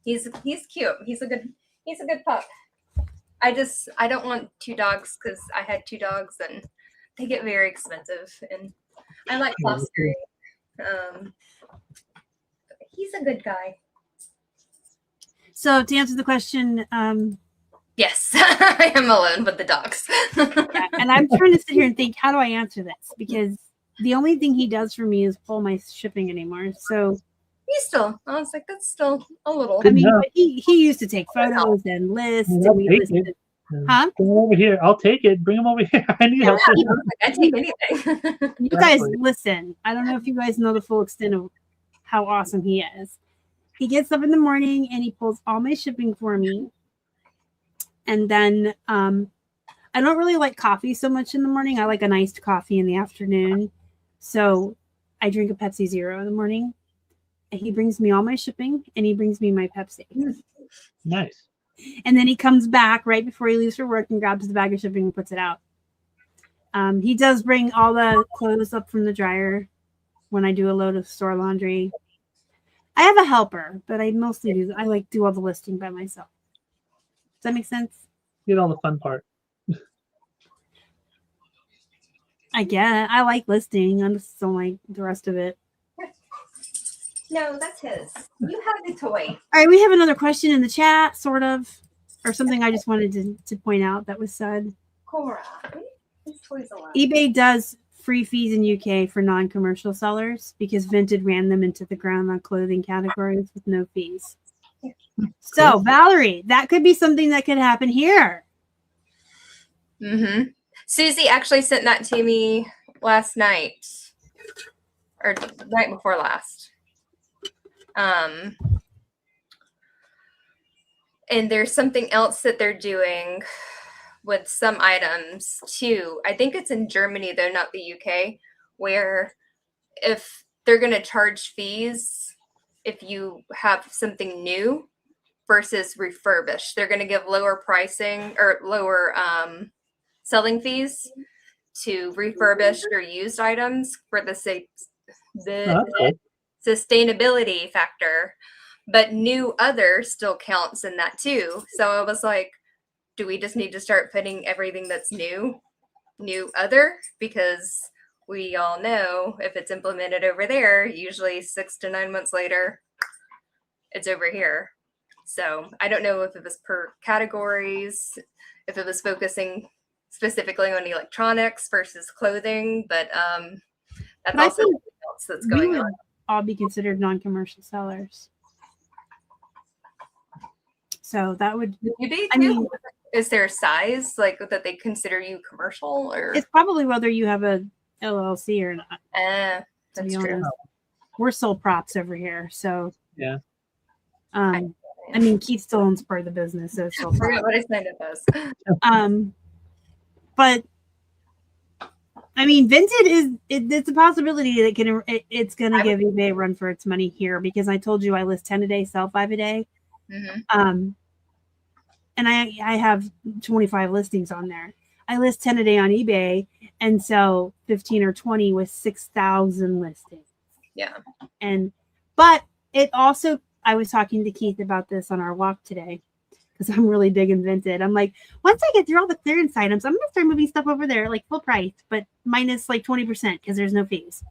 He's cute. He's a good pup. I don't want 2 dogs because I had 2 dogs and they get very expensive, and I like fostering. He's a good guy. So to answer the question, yes, I am alone with the dogs. yeah, and I'm trying to sit here and think, how do I answer this? Because the only thing he does for me is pull my shipping anymore. So I was like, that's still a little. I mean, but he used to take photos and lists. And we listed, huh? Come over here. I'll take it. Bring him over here. I need help. I take anything. You guys, listen. I don't know if you guys know the full extent of how awesome he is. He gets up in the morning and he pulls all my shipping for me. And then I don't really like coffee so much in the morning. I like an iced coffee in the afternoon. So I drink a Pepsi Zero in the morning. And he brings me all my shipping and he brings me my Pepsi. Nice. And then he comes back right before he leaves for work and grabs the bag of shipping and puts it out. He does bring all the clothes up from the dryer when I do a load of store laundry. I have a helper, but I mostly do all the listing by myself. Does that make sense? Get all the fun part. I get it. I like listing. I just don't like the rest of it. No, that's his. You have the toy. All right, we have another question in the chat, sort of, or something I just wanted to point out that was said. Cora, his toy's alive. eBay does free fees in UK for non-commercial sellers because Vinted ran them into the ground on clothing categories with no fees. So, Cool. Valerie, that could be something that could happen here. Mm-hmm. Susie actually sent that to me last night, or night before last. And there's something else that they're doing with some items too. I think it's in Germany though, not the UK, where if they're going to charge fees if you have something new versus refurbished, they're going to give lower pricing or lower selling fees to refurbished or used items for the sustainability factor. But new other still counts in that too. So I was like, do we just need to start putting everything that's new other? Because we all know if it's implemented over there, usually 6 to 9 months later, it's over here. So I don't know if it was per categories, if it was focusing specifically on electronics versus clothing, but that's also something else that's going on. All be considered non-commercial sellers. So that would be. I mean, is there a size like that they consider you commercial, or it's probably whether you have a LLC or not. That's true. We're sole props over here, so yeah. I mean, Keith still owns part of the business, so it's still what I signed up as. But I mean, Vinted it's a possibility that it's going to give eBay a run for its money here because I told you I list 10 a day, sell 5 a day. Mm-hmm. And I have 25 listings on there. I list 10 a day on eBay and sell 15 or 20 with 6,000 listings. Yeah. But it also, I was talking to Keith about this on our walk today because I'm really digging Vinted. I'm like, once I get through all the clearance items, I'm going to start moving stuff over there like full price, but minus like 20% because there's no fees.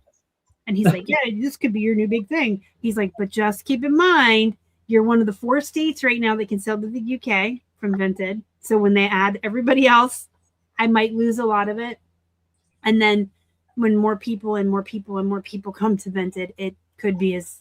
And he's like, yeah, this could be your new big thing. He's like, but just keep in mind, you're one of the 4 states right now that can sell to the UK from Vinted. So when they add everybody else, I might lose a lot of it. And then when more people come to Vinted, it could be as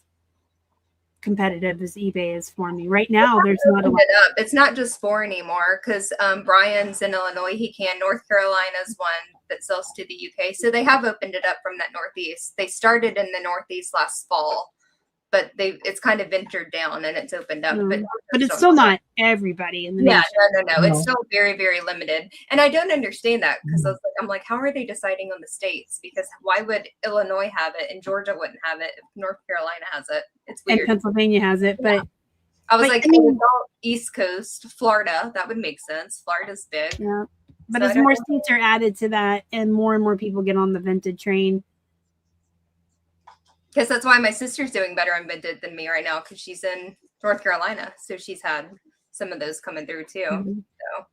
competitive as eBay is for me. Right now, there's not a lot. It's not just 4 anymore because Brian's in Illinois. He can. North Carolina's one that sells to the UK. So they have opened it up from that Northeast. They started in the Northeast last fall. But it's kind of ventured down and it's opened up. But it's still not everybody in the nation. No. It's still very, very limited. And I don't understand that because I'm like, how are they deciding on the states? Because why would Illinois have it and Georgia wouldn't have it if North Carolina has it? It's weird. And Pennsylvania has it. But I was it's all East Coast, Florida. That would make sense. Florida's big. Yeah. But as more states are added to that and more people get on the Vinted train. Because that's why my sister's doing better on Vinted than me right now because she's in North Carolina. So she's had some of those coming through too. Mm-hmm. So,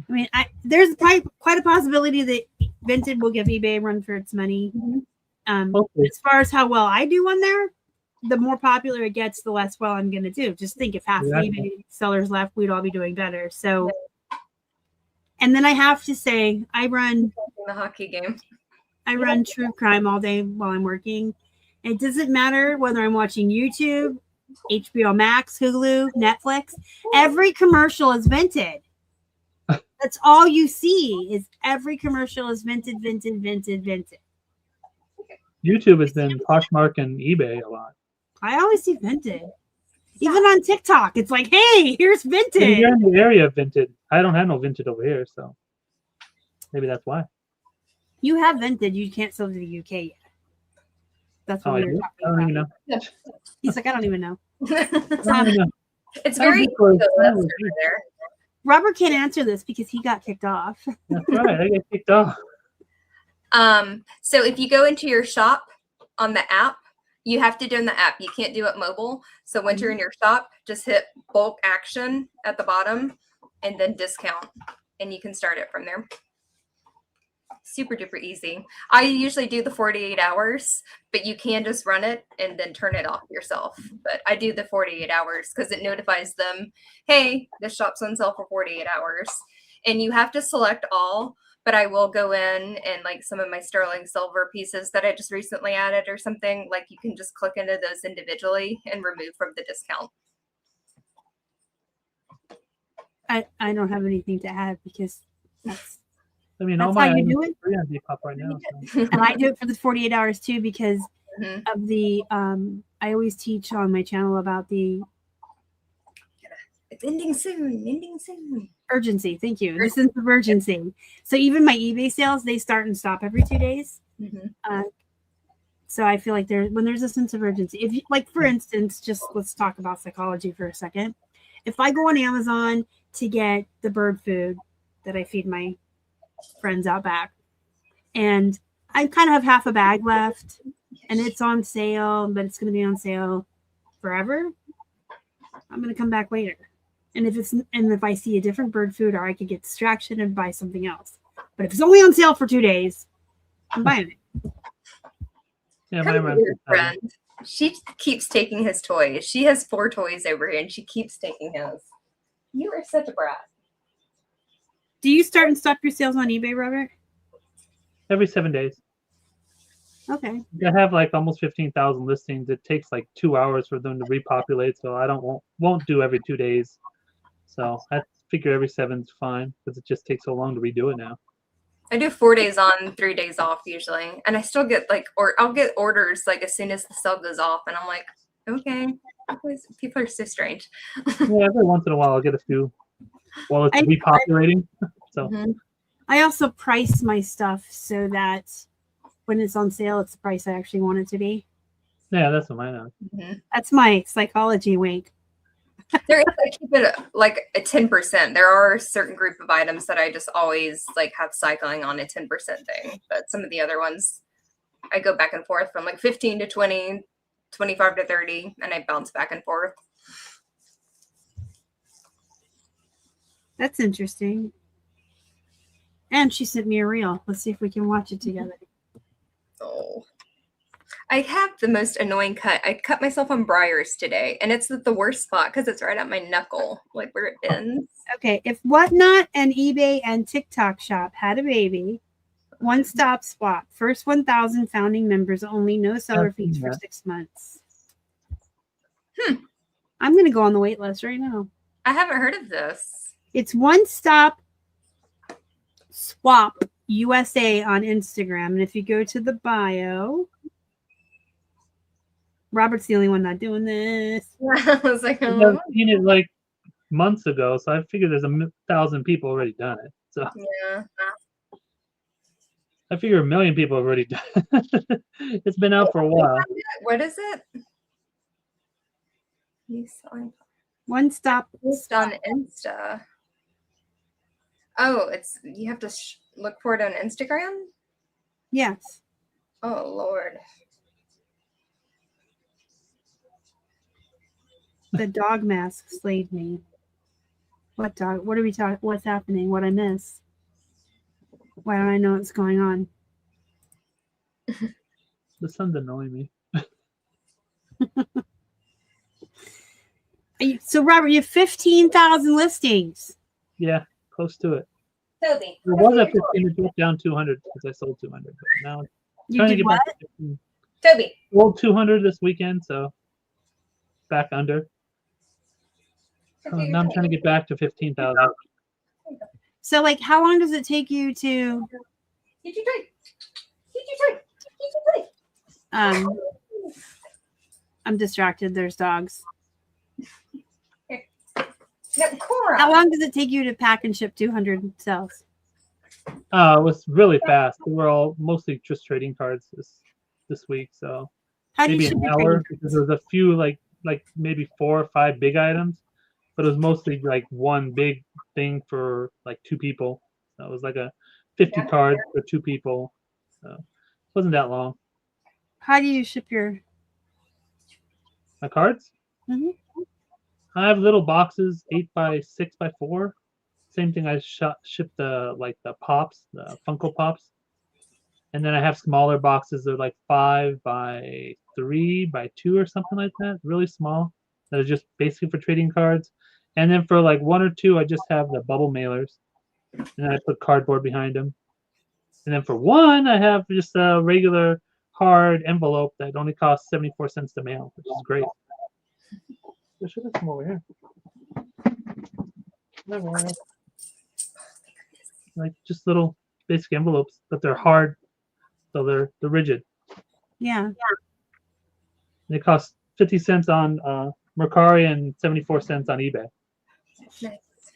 I mean, there's quite a possibility that Vinted will give eBay a run for its money. As far as how well I do on there, the more popular it gets, the less well I'm going to do. Just think if half the eBay sellers left, we'd all be doing better. So, and then I have to say, I run the hockey game. I run true crime all day while I'm working. It doesn't matter whether I'm watching YouTube, HBO Max, Hulu, Netflix. Every commercial is Vinted. That's all you see is every commercial is Vinted. YouTube has been Poshmark and eBay a lot. I always see Vinted. Even on TikTok, it's like, hey, here's Vinted. You're in the area of Vinted. I don't have no Vinted over here, so maybe that's why. You have Vinted. You can't sell to the UK yet. That's what we were talking about. I don't even know. He's like, I don't even know. It's very cool there. Robert can't answer this because he got kicked off. That's right. I got kicked off. So if you go into your shop on the app, you have to do it in the app. You can't do it mobile. So once you're in your shop, just hit bulk action at the bottom and then discount. And you can start it from there. Super duper easy. I usually do the 48 hours, but you can just run it and then turn it off yourself. But I do the 48 hours because it notifies them, hey, this shop's on sale for 48 hours. And you have to select all, but I will go in and like some of my sterling silver pieces that I just recently added or something, like you can just click into those individually and remove from the discount. I don't have anything to add because that's I mean, That's all my how you items do are it? free on Depop right now. So. and I do it for the 48 hours too because Mhm. of the I always teach on my channel about the It's ending soon, ending soon. urgency. Thank you. The sense of urgency. So even my eBay sales, they start and stop every 2 days. Mm-hmm. So I feel like when there's a sense of urgency, if you, like, for instance, just let's talk about psychology for a second. If I go on Amazon to get the bird food that I feed my friends out back, and I kind of have half a bag left, and it's on sale, but it's going to be on sale forever, I'm going to come back later. And if I see a different bird food, or I could get distraction and buy something else. But if it's only on sale for 2 days, I'm buying it. Yeah, Come my here, friend. She keeps taking his toys. She has 4 toys over here, and she keeps taking his. You are such a brat. Do you start and stop your sales on eBay, Robert? Every 7 days. Okay. I have like almost 15,000 listings. It takes like 2 hours for them to repopulate, so I won't do every 2 days. So I figure every 7's fine because it just takes so long to redo it now. I do 4 days on, 3 days off usually, and I still get like, I'll get orders like as soon as the sale goes off, and I'm like, okay, people are so strange. Yeah, every once in a while I'll get a few while it's repopulating. So I also price my stuff so that when it's on sale, it's the price I actually want it to be. Yeah, that's what mine is. That's my psychology wink. There is, I keep it like a 10%. There are a certain group of items that I just always like have cycling on a 10% thing. But some of the other ones, I go back and forth from like 15 to 20, 25 to 30, and I bounce back and forth. That's interesting. And she sent me a reel. Let's see if we can watch it together. Oh. I have the most annoying cut. I cut myself on Briars today, and it's at the worst spot because it's right at my knuckle, like where it ends. Okay, if Whatnot and eBay and TikTok Shop had a baby, one-stop swap. First 1,000 founding members only, no seller fees for 6 months. I'm going to go on the wait list right now. I haven't heard of this. It's One-Stop Swap USA on Instagram. And if you go to the bio, Robert's the only one not doing this. I was like, I've seen it like months ago, so I figured there's 1,000 people already done it. So yeah. I figure 1 million people have already done it. It's been out for a while. What is it? One-Stop Just on Insta. Oh, you have to look for it on Instagram? Yes. Oh, Lord. The dog mask slayed me. What dog? What are we talking? What's happening? What I miss? Why don't I know what's going on? The sun's annoying me. So, Robert, you have 15,000 listings. Yeah, close to it. Toby. It was at 15, it dropped down 200 because I sold 200. But now I'm You trying to did get what? back to 15. Toby. Sold 200 this weekend, so back under. Now I'm trying to get back to 15,000. So, like, how long does it take you to? I'm distracted. There's dogs. No, Cora. How long does it take you to pack and ship 200 sales? It was really fast. They were all mostly just trading cards this week, so How do you maybe ship an your hour trading because there was a few like maybe 4 or 5 big items, but it was mostly like one big thing for like 2 people. So it was like a 50 cards for 2 people. So it wasn't that long. How do you ship your? My cards? Mhm. I have little boxes, 8 by 6 by 4. Same thing. I ship the pops, the Funko Pops, and then I have smaller boxes. They're like 5 by 3 by 2 or something like that. Really small. That are just basically for trading cards. And then for like 1 or 2, I just have the bubble mailers, and then I put cardboard behind them. And then for one, I have just a regular hard envelope that only costs 74 cents to mail, which is great. I should have come over here. Never mind. Like just little basic envelopes, but they're hard, so they're rigid. Yeah. And they cost 50 cents on Mercari and 74 cents on eBay.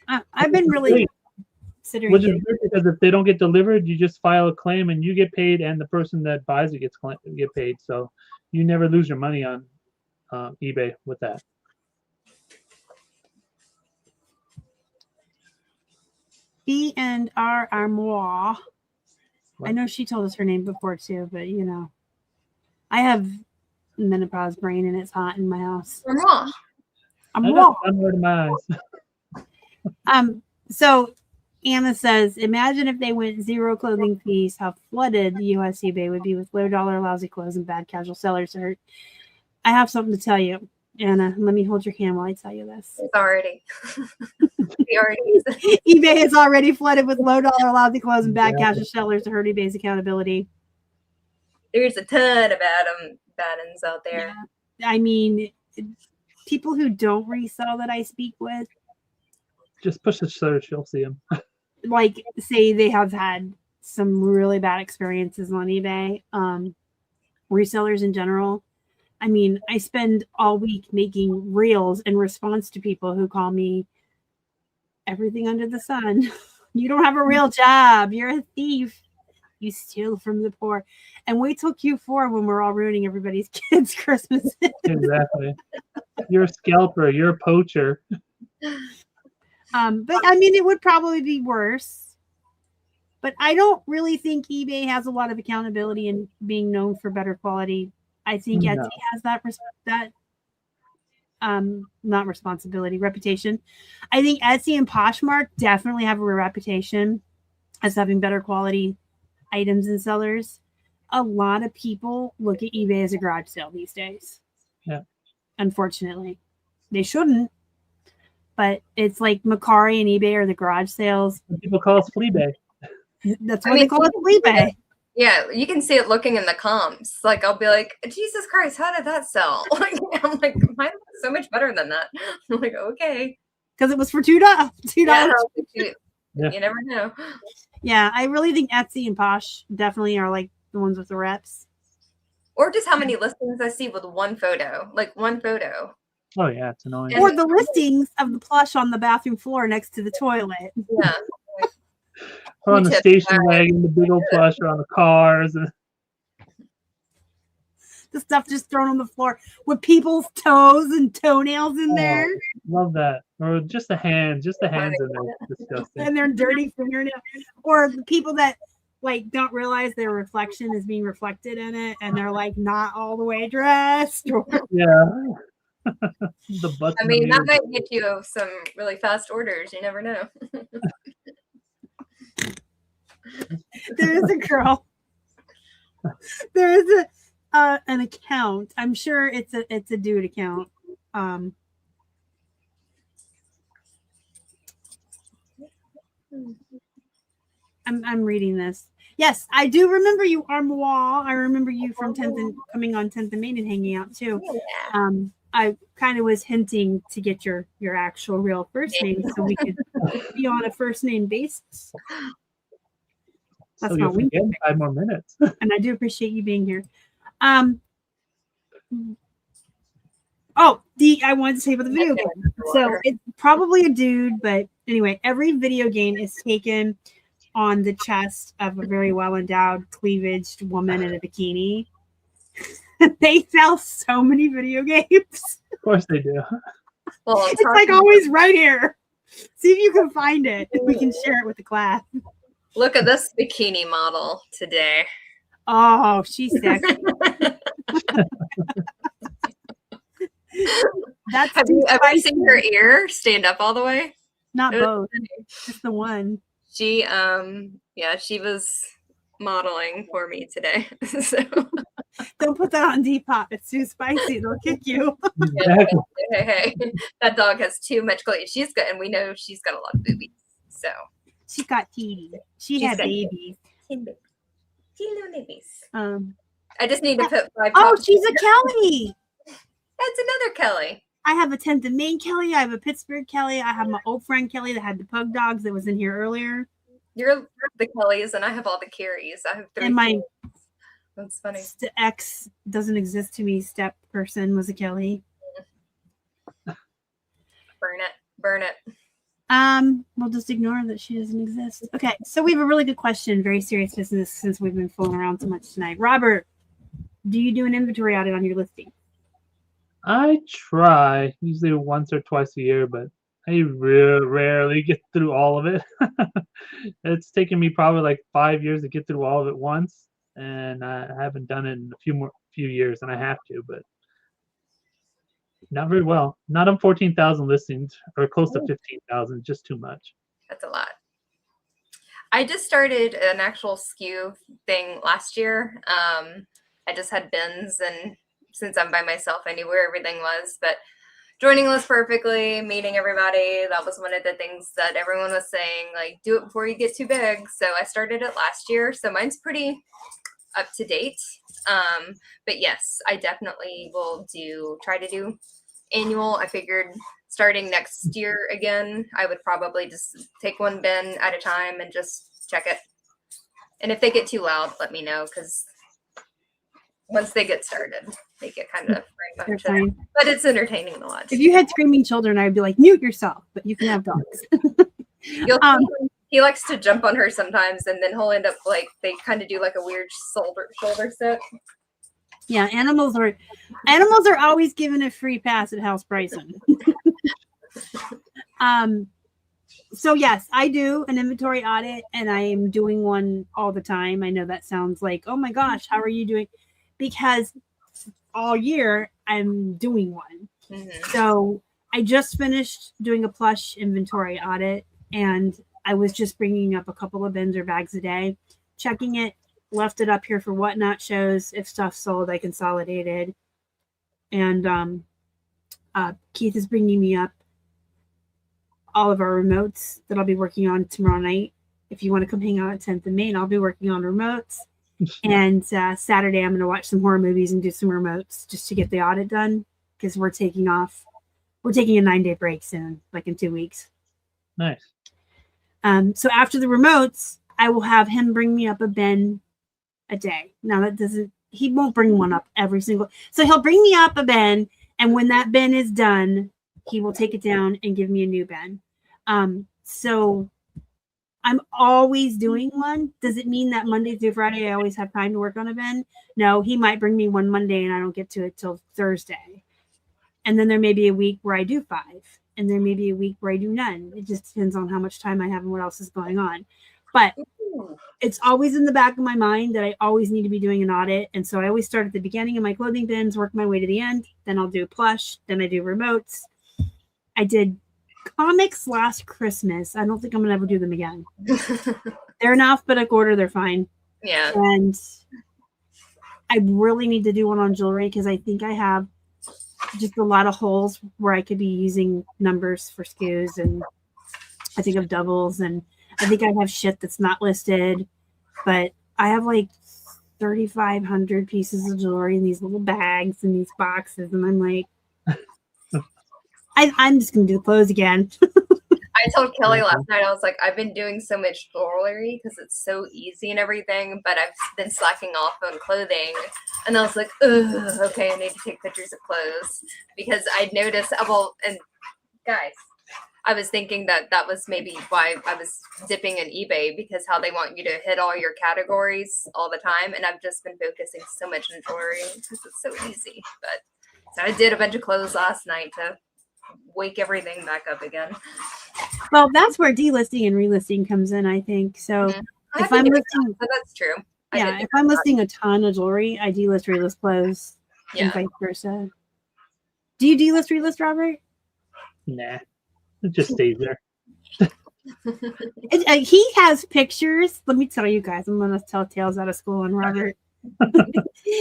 I've been really considering Which is good because if they don't get delivered, you just file a claim and you get paid, and the person that buys it get paid. So you never lose your money on eBay with that. B and R Armoire. What? I know she told us her name before too, but you know, I have menopause brain and it's hot in my house. Armoire. I got one word in my eyes. So Anna says, imagine if they went zero clothing fees, how flooded the US eBay would be with low dollar, lousy clothes and bad casual sellers. I have something to tell you, Anna. Let me hold your hand while I tell you this. It's already. eBay is already flooded with low dollar, lousy clothes and bad casual sellers to hurt eBay's accountability. There's a ton of bad-uns out there. Yeah. I mean, people who don't resell that I speak with, just push the search, you'll see them. like say they have had some really bad experiences on eBay. Resellers in general. I mean, I spend all week making reels in response to people who call me everything under the sun. You don't have a real job. You're a thief. You steal from the poor. And wait till Q4 when we're all ruining everybody's kids' Christmas. Exactly. You're a scalper. You're a poacher. But I mean, it would probably be worse. But I don't really think eBay has a lot of accountability in being known for better quality. I think Etsy has that not responsibility, reputation. I think Etsy and Poshmark definitely have a reputation as having better quality items and sellers. A lot of people look at eBay as a garage sale these days. Yeah. Unfortunately. They shouldn't. But it's like Mercari and eBay are the garage sales. People call us Fleabay. That's why they call it Fleabay. Yeah, you can see it looking in the comps. Like, I'll be like, Jesus Christ, how did that sell? I'm like, mine was so much better than that. I'm like, okay. Because it was for $2. Yeah, Yeah. you never know. Yeah, I really think Etsy and Posh definitely are like the ones with the reps. Or just how many listings I see with one photo. Like, one photo. Oh, yeah, it's annoying. Or the listings of the plush on the bathroom floor next to the toilet. Yeah. Or on the station wagon, the big old plush, or on the cars. The stuff just thrown on the floor with people's toes and toenails in there. Love that. Or just the hands in there. Disgusting. And their dirty fingernails. Or the people that like don't realize their reflection is being reflected in it and they're like not all the way dressed. Yeah. The butt. I mean, that might get you some really fast orders. You never know. There's a girl. There is an account. I'm sure it's a dude account. I'm reading this. Yes, I do remember you, Armoire. I remember you from 10th and coming on 10th and Main and hanging out too. Yeah. I kind of was hinting to get your actual real first name so we could be on a first name basis. That's so not we. 5 more minutes. And I do appreciate you being here. I wanted to say about the video game. So it's probably a dude, but anyway, every video game is taken on the chest of a very well endowed, cleavaged woman in a bikini. They sell so many video games. Of course they do. Well, it's like always right here. See if you can find it. We can share it with the class. Look at this bikini model today. Oh, she's sexy. That's Have you ever seen her ear stand up all the way? Not both. Just the one. She was modeling for me today. So don't put that on Depop. It's too spicy. They'll kick you. Exactly. Hey, that dog has too much cleavage. She's good, and we know she's got a lot of boobies. So she got teeth. She had babies. Teeny little nibbies. I just need to put 5 Oh, pops she's a together. Kelly. That's another Kelly. I have a 10th and Maine Kelly. I have a Pittsburgh Kelly. I have my old friend Kelly that had the pug dogs that was in here earlier. You're the Kellys, and I have all the Carries. I have 3. And my That's funny. ex doesn't exist to me. Step person was a Kelly. Burn it. Burn it. We'll just ignore that she doesn't exist. Okay, so we have a really good question. Very serious business since we've been fooling around so much tonight. Robert, do you do an inventory audit on your listing? I try usually once or twice a year, but I rarely get through all of it. It's taken me probably like 5 years to get through all of it once, and I haven't done it in a few years, and I have to, but not very well. Not on 14,000 listings or close to 15,000. Just too much. That's a lot. I just started an actual SKU thing last year. I just had bins, and since I'm by myself, I knew where everything was. But joining list perfectly, meeting everybody, that was one of the things that everyone was saying, like, do it before you get too big. So I started it last year. So mine's pretty up to date. But yes, I definitely will try to do annual. I figured starting next year again, I would probably just take one bin at a time and just check it. And if they get too loud, let me know, because once they get started, they get kind of rambunctious. But it's entertaining to watch. If you had screaming children, I'd be like, mute yourself, but you can have dogs. You'll see he likes to jump on her sometimes, and then he'll end up like, they kind of do like a weird shoulder sit. Yeah, animals are always given a free pass at House Bryson. So yes, I do an inventory audit, and I am doing one all the time. I know that sounds like, oh my gosh, how are you doing? Because all year I'm doing one. Mm-hmm. So I just finished doing a plush inventory audit, and I was just bringing up a couple of bins or bags a day, checking it, left it up here for whatnot shows. If stuff sold, I consolidated. And Keith is bringing me up all of our remotes that I'll be working on tomorrow night. If you want to come hang out at 10th and Main, I'll be working on remotes. And Saturday, I'm going to watch some horror movies and do some remotes just to get the audit done, because we're taking off. We're taking a 9-day break soon, like in 2 weeks. Nice. So after the remotes, I will have him bring me up a bin a day. Now he won't bring one up every single. So he'll bring me up a bin, and when that bin is done, he will take it down and give me a new bin. So I'm always doing one. Does it mean that Monday through Friday I always have time to work on a bin? No, he might bring me one Monday and I don't get to it till Thursday. And then there may be a week where I do 5, and there may be a week where I do none. It just depends on how much time I have and what else is going on. But it's always in the back of my mind that I always need to be doing an audit. And so I always start at the beginning of my clothing bins, work my way to the end. Then I'll do plush. Then I do remotes. I did comics last Christmas. I don't think I'm going to ever do them again. They're in alphabetical order. They're fine. Yeah. And I really need to do one on jewelry, because I think I have just a lot of holes where I could be using numbers for SKUs, and I think of doubles, and I think I have shit that's not listed, but I have like 3,500 pieces of jewelry in these little bags and these boxes, and I'm like, I'm just gonna do the clothes again. I told Kelly last night, I was like, I've been doing so much jewelry because it's so easy and everything, but I've been slacking off on clothing. And I was like, ugh, okay, I need to take pictures of clothes, because I'd noticed, well, and guys, I was thinking that was maybe why I was dipping in eBay, because how they want you to hit all your categories all the time. And I've just been focusing so much on jewelry because it's so easy. But so I did a bunch of clothes last night to wake everything back up again. Well, that's where delisting and relisting comes in, I think. So if I'm listing, that's true. Yeah, if I'm listing a ton of jewelry, I delist, relist clothes, and vice versa. Do you delist, relist, Robert? Nah, it just stays there. He has pictures. Let me tell you guys, I'm going to tell tales out of school on Robert.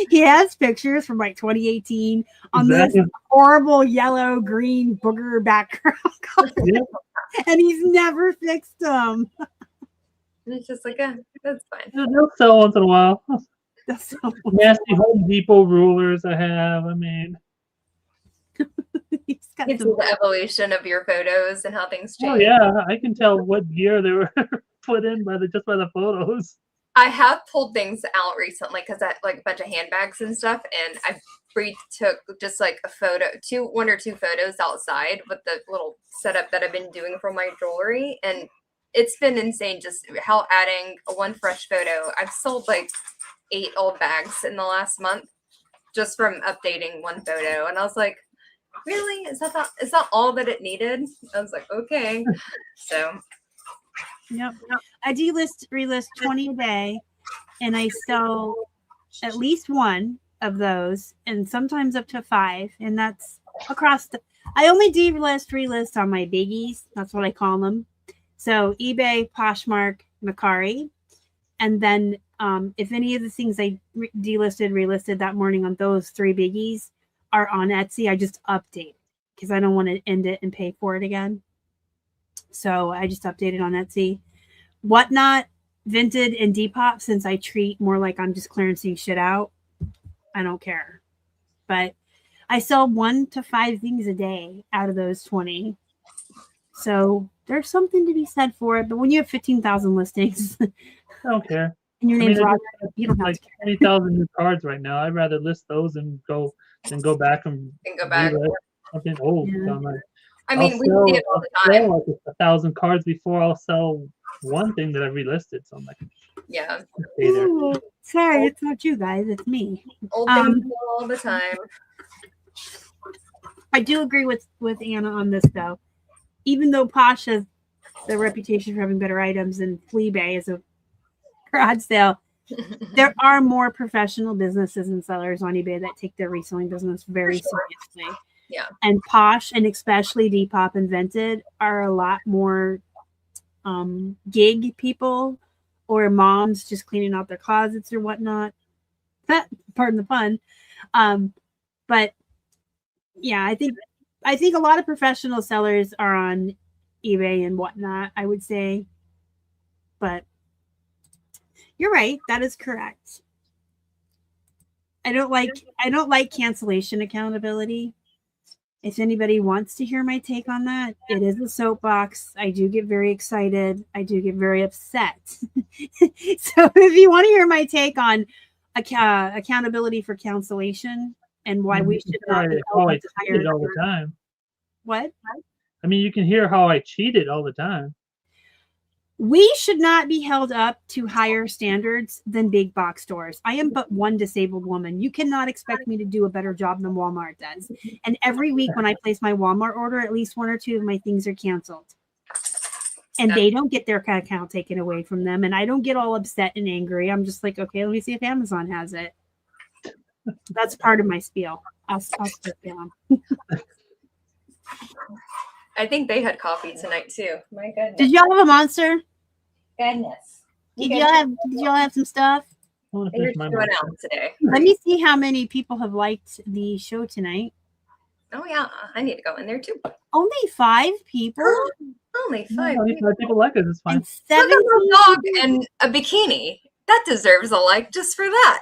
He has pictures from like 2018 on this horrible yellow green booger background. And he's never fixed them. And it's just like, yeah, that's fine. They'll sell once in a while. That's so Nasty Home Depot rulers I have. I mean, He's got It's some, the evolution of your photos and how things change. oh yeah, I can tell what year they were put in just by the photos. I have pulled things out recently because I like a bunch of handbags and stuff, and I took just like a photo, one or two photos outside with the little setup that I've been doing for my jewelry, and it's been insane just how adding one fresh photo. I've sold like 8 old bags in the last month just from updating one photo, and I was like, really? Is that all that it needed? I was like, okay. So yep. I relist 20 a day, and I sell at least one of those, and sometimes up to 5, and that's across the. I only relist on my biggies. That's what I call them. So eBay, Poshmark, Mercari, and then if any of the things I relisted that morning on those 3 biggies are on Etsy, I just update because I don't want to end it and pay for it again. So I just updated on Etsy. Whatnot, Vinted, and Depop, since I treat more like I'm just clearancing shit out, I don't care. But I sell 1 to 5 things a day out of those 20. So there's something to be said for it. But when you have 15,000 listings, I don't care. And your name's Roger, you don't have like to care. 20,000 new cards right now. I'd rather list those and go back and go back. Something old. Yeah. So I'm like, I mean, we see it all the time. I'll sell like 1,000 cards before I'll sell one thing that I relisted. So I'm like, Yeah. stay there. Ooh, sorry, it's not you guys, it's me. Old things all the time. I do agree with Anna on this though. Even though Posh has the reputation for having better items and Fleabay is a garage sale, there are more professional businesses and sellers on eBay that take their reselling business very seriously. Yeah. And Posh, and especially Depop and Vinted, are a lot more gig people or moms just cleaning out their closets or whatnot. Pardon the pun. But yeah, I think a lot of professional sellers are on eBay and whatnot, I would say. But you're right. That is correct. I don't like cancellation accountability. If anybody wants to hear my take on that, it is a soapbox. I do get very excited. I do get very upset. So if you want to hear my take on accountability for cancellation and why we should not be held to hire all the time. What? I mean, you can hear how I cheated all the time. We should not be held up to higher standards than big box stores. I am but one disabled woman. You cannot expect me to do a better job than Walmart does. And every week when I place my Walmart order, at least 1 or 2 of my things are canceled. And they don't get their account taken away from them. And I don't get all upset and angry. I'm just like, okay, let me see if Amazon has it. That's part of my spiel. I'll step down. I think they had coffee tonight too. My goodness. Did y'all have a monster? Goodness. Did y'all have some stuff? They're going out today. Let me see how many people have liked the show tonight. Oh yeah, I need to go in there too. Only 5 people. Only 5 Only 5 people like it. It's fine. And Look at 17 the dog and a bikini. That deserves a like just for that.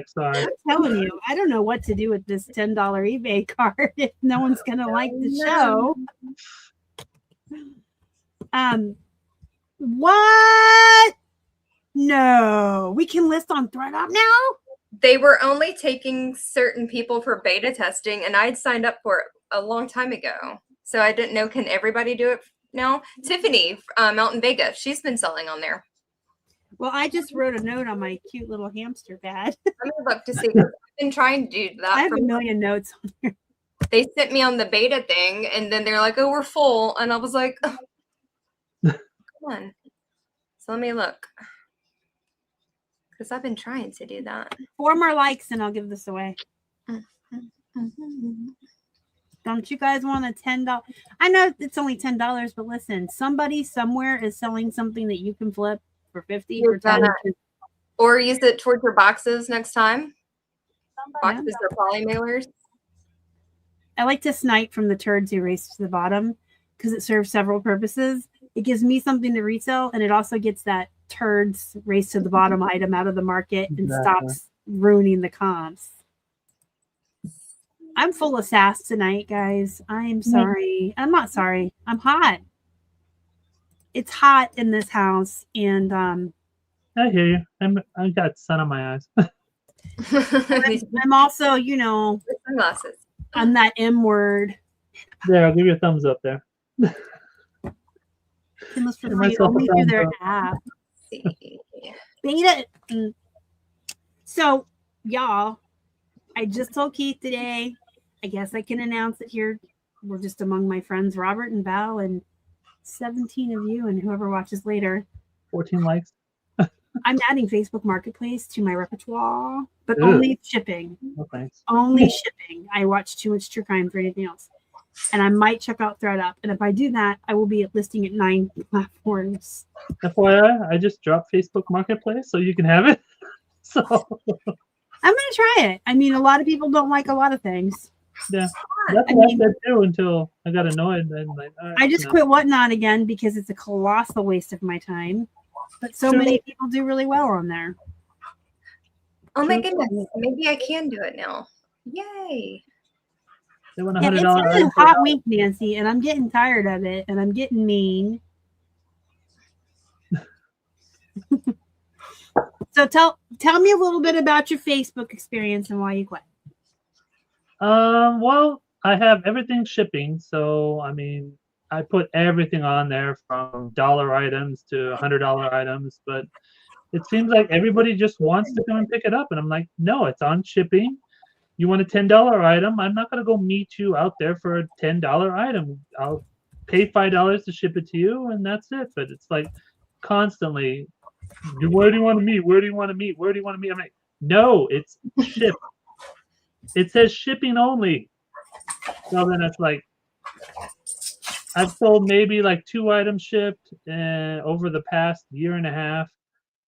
Sorry. I'm telling you, I don't know what to do with this $10 eBay card if no one's gonna like the show. What? No, we can list on ThreadUp now. They were only taking certain people for beta testing, and I'd signed up for it a long time ago. So I didn't know, can everybody do it now? Tiffany out in Vegas, she's been selling on there. Well, I just wrote a note on my cute little hamster pad. Let me look to see. I've been trying to do that. I have a million notes on there. They sent me on the beta thing, and then they're like, oh, we're full. And I was like, oh, come on. So let me look. Because I've been trying to do that. 4 more likes and I'll give this away. Don't you guys want a $10? I know it's only $10, but listen, somebody somewhere is selling something that you can flip for 50 or 10. Or use it towards your boxes next time. Boxes or poly mailers. I like to snipe from the turds erased to the bottom because it serves several purposes. it gives me something to resell, and it also gets that turds race to the bottom item out of the market and stops ruining the comps. I'm full of sass tonight, guys. I'm sorry. I'm not sorry. I'm hot. It's hot in this house, and I hear you. I got sun on my eyes. I'm also, you know, Sunglasses. I'm that M word. There, I'll give you a thumbs up there. Unless for Give free, myself a only through thumbs their up. app. See. Beta. So, y'all, I just told Keith today. I guess I can announce it here. We're just among my friends, Robert and Val, and 17 of you, and whoever watches later. 14 likes. I'm adding Facebook Marketplace to my repertoire, but Ew. only shipping. No thanks. Only shipping. I watch too much true crime for anything else. And I might check out ThreadUp. And if I do that, I will be listing at 9 platforms. FYI, I just dropped Facebook Marketplace so you can have it. So I'm going to try it. I mean, a lot of people don't like a lot of things. yeah, that's what I said too until I got annoyed. And like, all right, I just quit Whatnot again because it's a colossal waste of my time. But so many people do really well on there. Oh my goodness. Maybe I can do it now. Yay. They want Yeah, $100. it's been a hot week, Nancy, and I'm getting tired of it, and I'm getting mean. So tell me a little bit about your Facebook experience and why you quit. Well, I have everything shipping, so I mean, I put everything on there from dollar items to $100 items, but it seems like everybody just wants to come and pick it up, and I'm like, no, it's on shipping. You want a $10 item? I'm not gonna go meet you out there for a $10 item. I'll pay $5 to ship it to you, and that's it. But it's like constantly, where do you want to meet? Where do you want to meet? Where do you want to meet? I'm like, no, it's ship. It says shipping only. So then it's like, I've sold maybe like 2 items shipped over the past year and a half.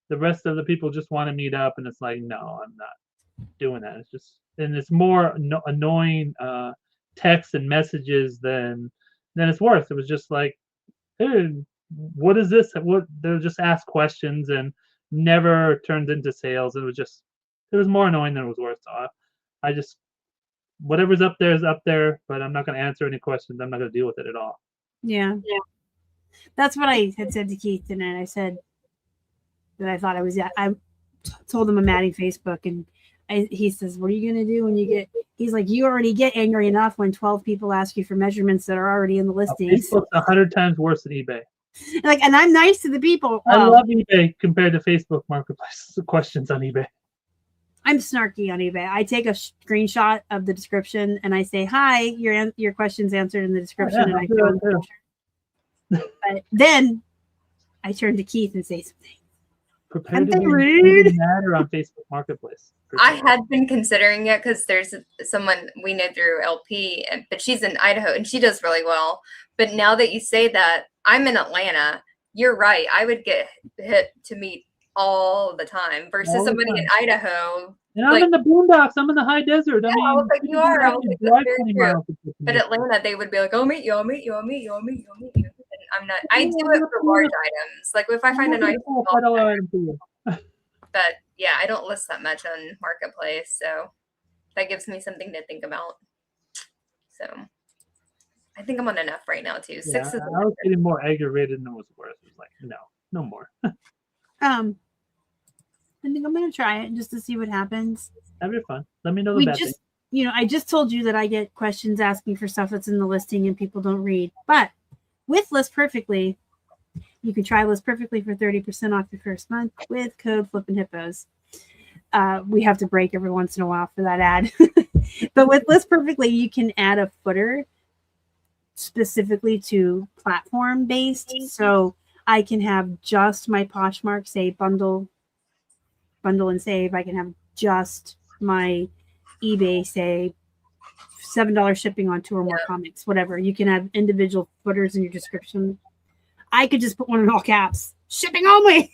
The rest of the people just want to meet up, and it's like, no, I'm not doing that. It's just, and it's more annoying texts and messages than it's worth. It was just like, hey, what is this? What they'll just ask questions and never turned into sales. It was more annoying than it was worth. So I just, whatever's up there is up there, but I'm not going to answer any questions. I'm not going to deal with it at all. Yeah. That's what I had said to Keith tonight. I said that I thought I was. I told him I'm adding Facebook, and he says, "What are you going to do when you get?" He's like, "You already get angry enough when 12 people ask you for measurements that are already in the listings." Facebook's 100 times worse than eBay. And I'm nice to the people. I love eBay compared to Facebook Marketplace. Questions on eBay. I'm snarky on eBay. I take a screenshot of the description and I say, "Hi, your question's answered in the description." Yeah, and I throw in the picture. But then I turn to Keith and say something. Prepare to be matter on Facebook Marketplace. I had been considering it because there's someone we know through LP, but she's in Idaho and she does really well. But now that you say that, I'm in Atlanta. You're right. I would get hit to meet all the time versus somebody in Idaho. And I'm in the boondocks. I'm in the high desert. Yeah, I was like, you are. I was like, that's very true. But Atlanta, they would be like, I'll meet you. And I'm not. I do it for large items. Like if I find a nice item for you. But yeah, I don't list that much on Marketplace, so that gives me something to think about. So I think I'm on enough right now too. 6 is. I was getting more aggravated than it was worth. It was like, no more. I think I'm gonna try it just to see what happens. Have your fun. Let me know the bad thing. I just told you that I get questions asking for stuff that's in the listing and people don't read. But with List Perfectly, you can try List Perfectly for 30% off your first month with code flippinhippos. We have to break every once in a while for that ad. But with List Perfectly, you can add a footer specifically to platform based. So I can have just my Poshmark say bundle and save. I can have just my eBay say $7 shipping on 2 or more comics, whatever. You can have individual footers in your description. I could just put one in all caps, shipping only.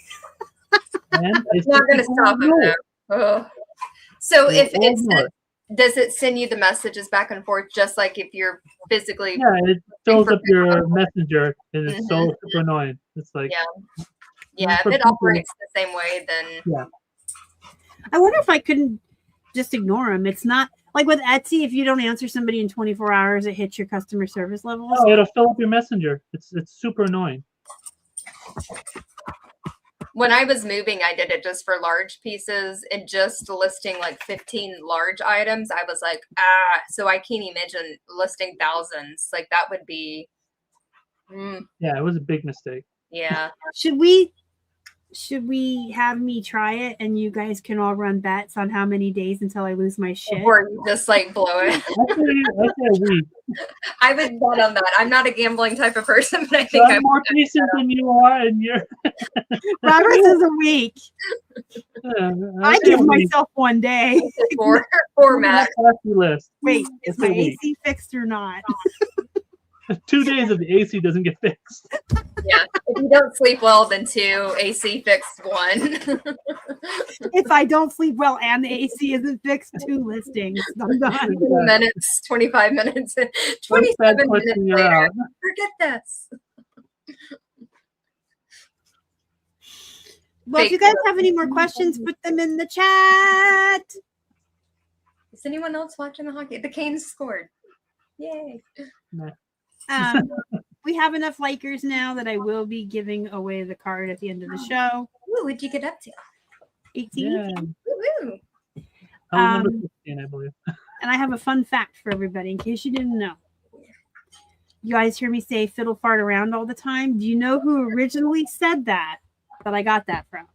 It's not going to stop them though. Oh. So if it's Does it send you the messages back and forth just like if you're physically? Yeah, it fills up your messenger, and it's so super annoying. It's like, yeah. If it operates the same way, then yeah. I wonder if I couldn't just ignore them. It's not like with Etsy. If you don't answer somebody in 24 hours, it hits your customer service levels. Oh, it'll fill up your messenger. It's super annoying. When I was moving, I did it just for large pieces and just listing like 15 large items. I was like, so I can't imagine listing thousands. Like that would be. Yeah, it was a big mistake. Yeah. Should we have me try it and you guys can all run bets on how many days until I lose my shit? Or you just like blow it. I say a week. I would bet on that. I'm not a gambling type of person, but I think I'm more patient than you are, and you're. Robert says a week. I give myself 1 day. Four max. List. Wait, is my AC fixed or not? 2 days if the AC doesn't get fixed. Yeah, if you don't sleep well, then 2. AC fixed 1. If I don't sleep well and the AC isn't fixed, 2 listings. I'm done. 20 minutes, 25 minutes, 27 minutes later. Forget this. Well, if you guys have any more questions, put them in the chat. Is anyone else watching the hockey? The Canes scored. Yay. Nah. We have enough likers now that I will be giving away the card at the end of the show. Ooh, what'd you get up to? 18. Yeah. Woo-hoo. I was number 16, I believe. And I have a fun fact for everybody in case you didn't know. You guys hear me say fiddle fart around all the time. Do you know who originally said that I got that from?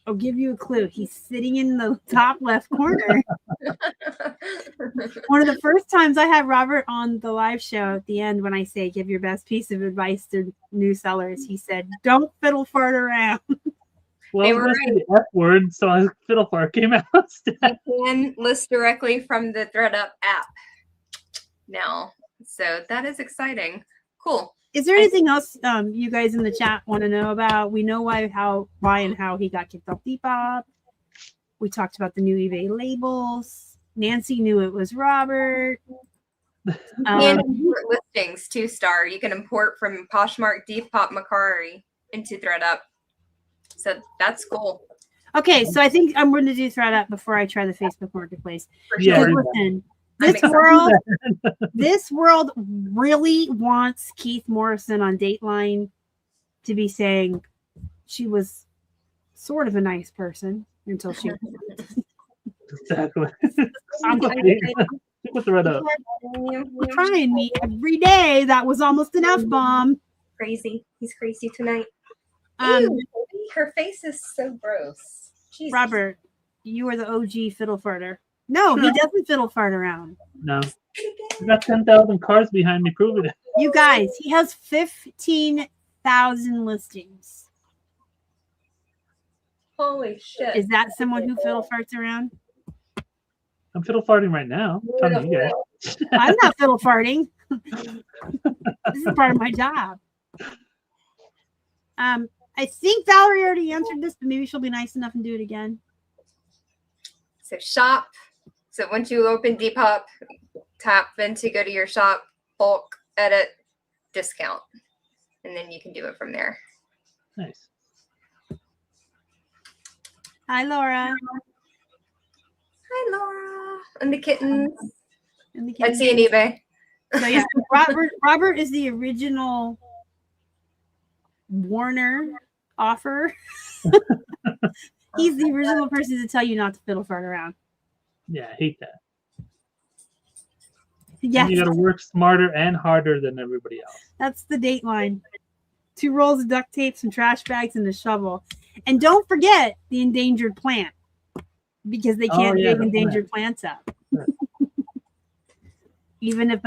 I'll give you a clue. He's sitting in the top left corner. One of the first times I had Robert on the live show at the end, when I say give your best piece of advice to new sellers, he said, don't fiddle fart around. Well, it was the F word, so fiddle fart came out instead. You can list directly from the ThreadUp app now. So that is exciting. Cool. Is there anything else you guys in the chat want to know about? We know why and how he got kicked off Depop. We talked about the new eBay labels. Nancy knew it was Robert. And import listings, 2-star. You can import from Poshmark, Depop, Mercari into ThreadUp. So that's cool. Okay, so I think I'm going to do ThreadUp before I try the Facebook Marketplace. Yeah. Listen, this world really wants Keith Morrison on Dateline to be saying she was sort of a nice person until she Exactly. I'm With ThreadUp. trying me every day. That was almost an F-bomb. Crazy. He's crazy tonight. Ew, her face is so gross. Jesus. Robert, you are the OG fiddle farter. No, he doesn't fiddle fart around. No. I got 10,000 cars behind me proving it. You guys, he has 15,000 listings. Holy shit. Is that someone who fiddle farts around? I'm fiddle farting right now. I'm telling you guys. I'm not fiddle farting. This is part of my job. I think Valerie already answered this, but maybe she'll be nice enough and do it again. So shop. So once you open Depop, tap into go to your shop, bulk, edit, discount. And then you can do it from there. Nice. Hi, Laura. Hi, Laura. And the kittens. And the Etsy and eBay. So yeah, Robert is the original Warner offer. He's the original person to tell you not to fiddle fart around. Yeah, I hate that. Yes. You got to work smarter and harder than everybody else. That's the Dateline. 2 rolls of duct tape, some trash bags, and a shovel. And don't forget the endangered plant, because they can't dig endangered plants up. Right. Even if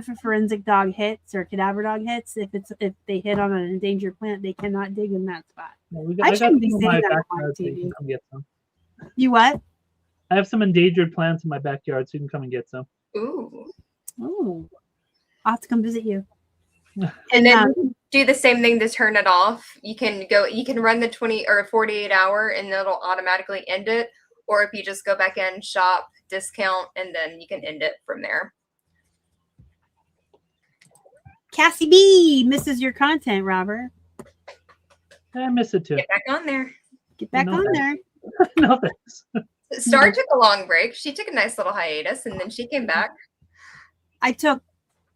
a forensic dog hits or cadaver dog hits, if they hit on an endangered plant, they cannot dig in that spot. Yeah, I shouldn't be saying that on TV. So you can come get some. You what? I have some endangered plants in my backyard, so you can come and get some. Ooh. Oh, I'll have to come visit you. And then do the same thing to turn it off. You can run the 20 or 48 hour and it'll automatically end it. Or if you just go back in, shop, discount, and then you can end it from there. Cassie B misses your content, Robert. I miss it too. Get back on there. Get back on there. No thanks. Star took a long break. She took a nice little hiatus, and then she came back. I took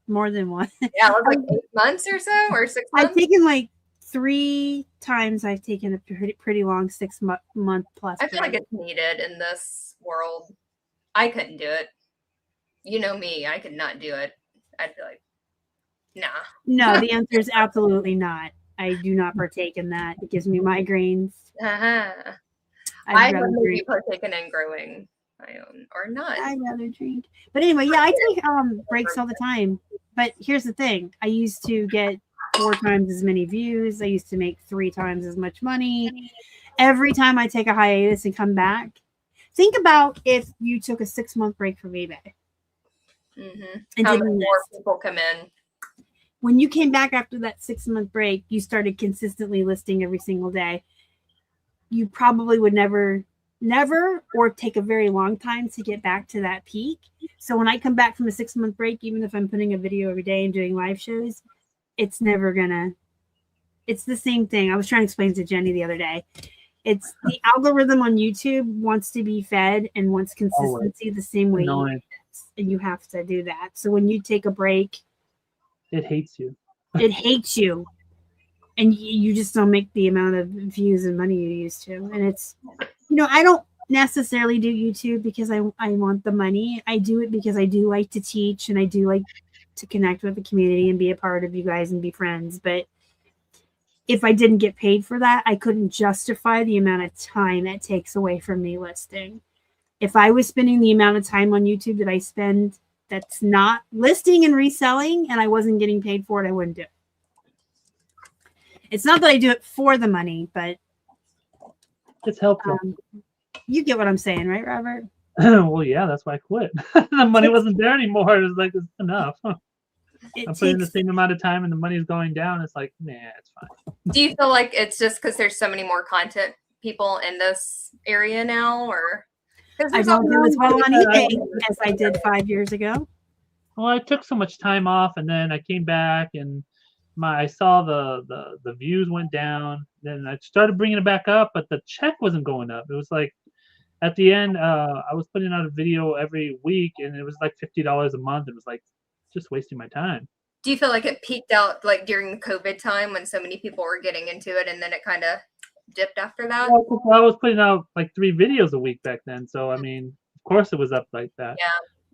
more than one. Yeah, it was like 8 months or so, or 6 months. I've taken like 3 times. I've taken a pretty long 6 month plus. I feel like it's needed in this world. I couldn't do it. You know me. I could not do it. I'd be like, nah. No, the answer is absolutely not. I do not partake in that. It gives me migraines. Uh-huh. I'd I rather have drink. partaken in growing my own or not. I'd rather drink. But anyway, yeah, I take breaks all the time. But here's the thing. I used to get 4 times as many views. I used to make 3 times as much money. Every time I take a hiatus and come back, think about if you took a 6-month break from eBay. Mm-hmm. And How didn't many more list. people come in? When you came back after that 6-month break, you started consistently listing every single day. You probably would never, or take a very long time to get back to that peak. So when I come back from a 6-month break, even if I'm putting a video every day and doing live shows, it's never gonna, it's the same thing. I was trying to explain to Jenny the other day. It's the algorithm on YouTube wants to be fed and wants consistency the same way you do, and you have to do that. So when you take a break, it hates you. It hates you. And you just don't make the amount of views and money you used to. And it's, I don't necessarily do YouTube because I want the money. I do it because I do like to teach and I do like to connect with the community and be a part of you guys and be friends. But if I didn't get paid for that, I couldn't justify the amount of time it takes away from me listing. If I was spending the amount of time on YouTube that I spend that's not listing and reselling and I wasn't getting paid for it, I wouldn't do it. It's not that I do it for the money, but it's helpful. You get what I'm saying, right, Robert? Well, yeah, that's why I quit. The money wasn't there anymore. It was like, it's enough. I'm putting in the same amount of time and the money's going down. It's like, nah, it's fine. Do you feel like it's just because there's so many more content people in this area now, or? I don't do as well on eBay as I did 5 years ago. Well, I took so much time off, and then I came back, and I saw the views went down. Then I started bringing it back up, but the check wasn't going up. It was like at the end, I was putting out a video every week, and it was like $50 a month. It was like just wasting my time. Do you feel like it peaked out like during the COVID time when so many people were getting into it, and then it kind of dipped after that? Well, I was putting out like 3 videos a week back then, so I mean, of course it was up like that. Yeah.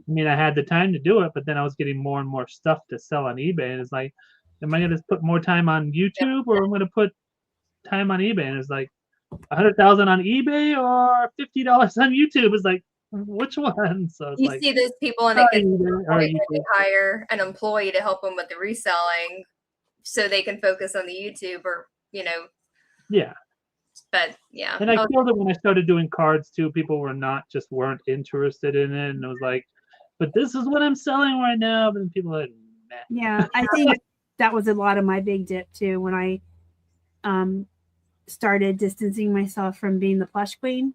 I mean, I had the time to do it, but then I was getting more and more stuff to sell on eBay, and it's like, am I going to put more time on YouTube or I'm going to put time on eBay? And it's like $100,000 on eBay or $50 on YouTube. It's like, which one? So it's you see those people and they hire an employee to help them with the reselling so they can focus on the YouTube or, Yeah. But yeah. And I killed it when I started doing cards too. People weren't interested in it. And it was like, but this is what I'm selling right now. But then people are like, nah. Yeah, I think that was a lot of my big dip too when I started distancing myself from being the plush queen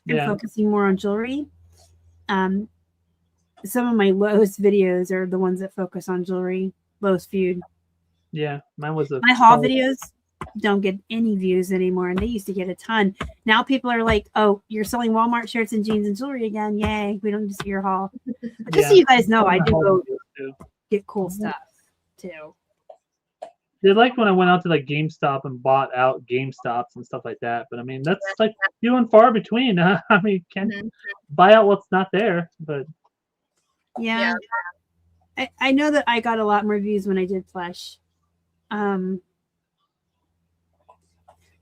and focusing more on jewelry. Some of my lowest videos are the ones that focus on jewelry, lowest viewed. Yeah, mine was my haul videos don't get any views anymore, and they used to get a ton. Now people are like, "Oh, you're selling Walmart shirts and jeans and jewelry again? Yay! We don't just see your haul." Just so you guys know, I do go get cool stuff too. They liked when I went out to like GameStop and bought out GameStops and stuff like that. But I mean, that's like few and far between. I mean, can't buy out what's not there. But yeah. I know that I got a lot more views when I did Flesh.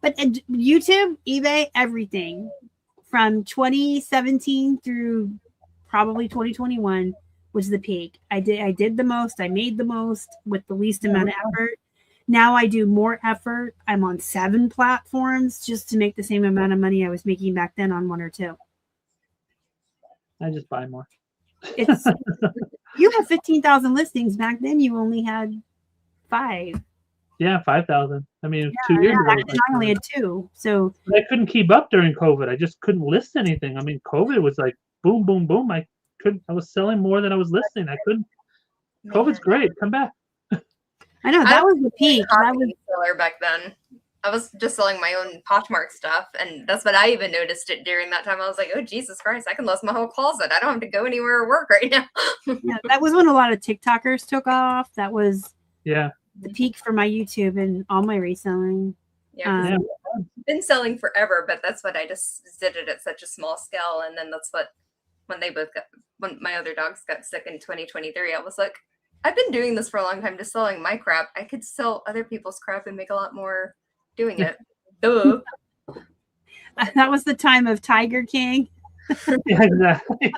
But YouTube, eBay, everything from 2017 through probably 2021 was the peak. I did the most. I made the most with the least amount of effort. Now I do more effort. I'm on 7 platforms just to make the same amount of money I was making back then on 1 or 2. I just buy more. It's you have 15,000 listings. Back then you only had 5. Yeah, 5,000. I mean, 2 years ago. I only had 2. So I couldn't keep up during COVID. I just couldn't list anything. I mean, COVID was like boom, boom, boom. I was selling more than I was listing. I couldn't. COVID's great. Come back. I know that was the peak. That was seller back then. I was just selling my own Poshmark stuff, and that's what I even noticed it during that time. I was like, "Oh Jesus Christ, I can list my whole closet. I don't have to go anywhere or work right now." yeah, that was when a lot of TikTokers took off. That was the peak for my YouTube and all my reselling. Yeah, I've been selling forever, but that's what I just did it at such a small scale, and then that's what when my other dogs got sick in 2023, I was like, I've been doing this for a long time, just selling my crap. I could sell other people's crap and make a lot more doing it. Duh. That was the time of Tiger King. Yeah, exactly.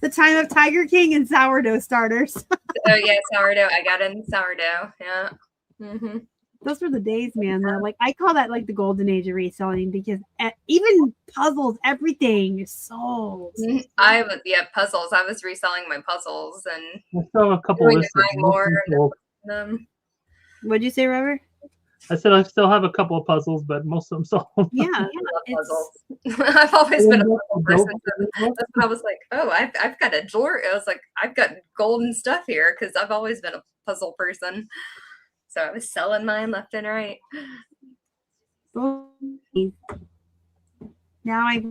The time of Tiger King and sourdough starters. Oh yeah, sourdough. I got in sourdough. Yeah. Those were the days, man. Though. Like I call that like the golden age of reselling because even puzzles, everything is sold. Puzzles. I was reselling my puzzles and I still have a couple lists. What'd you say, Robert? I said I still have a couple of puzzles, but most of them sold. Yeah, I love puzzles. I've always been a puzzle person. That's when I was like, oh, I've got a jewelry. I was like, I've got golden stuff here because I've always been a puzzle person. So I was selling mine left and right. Now I.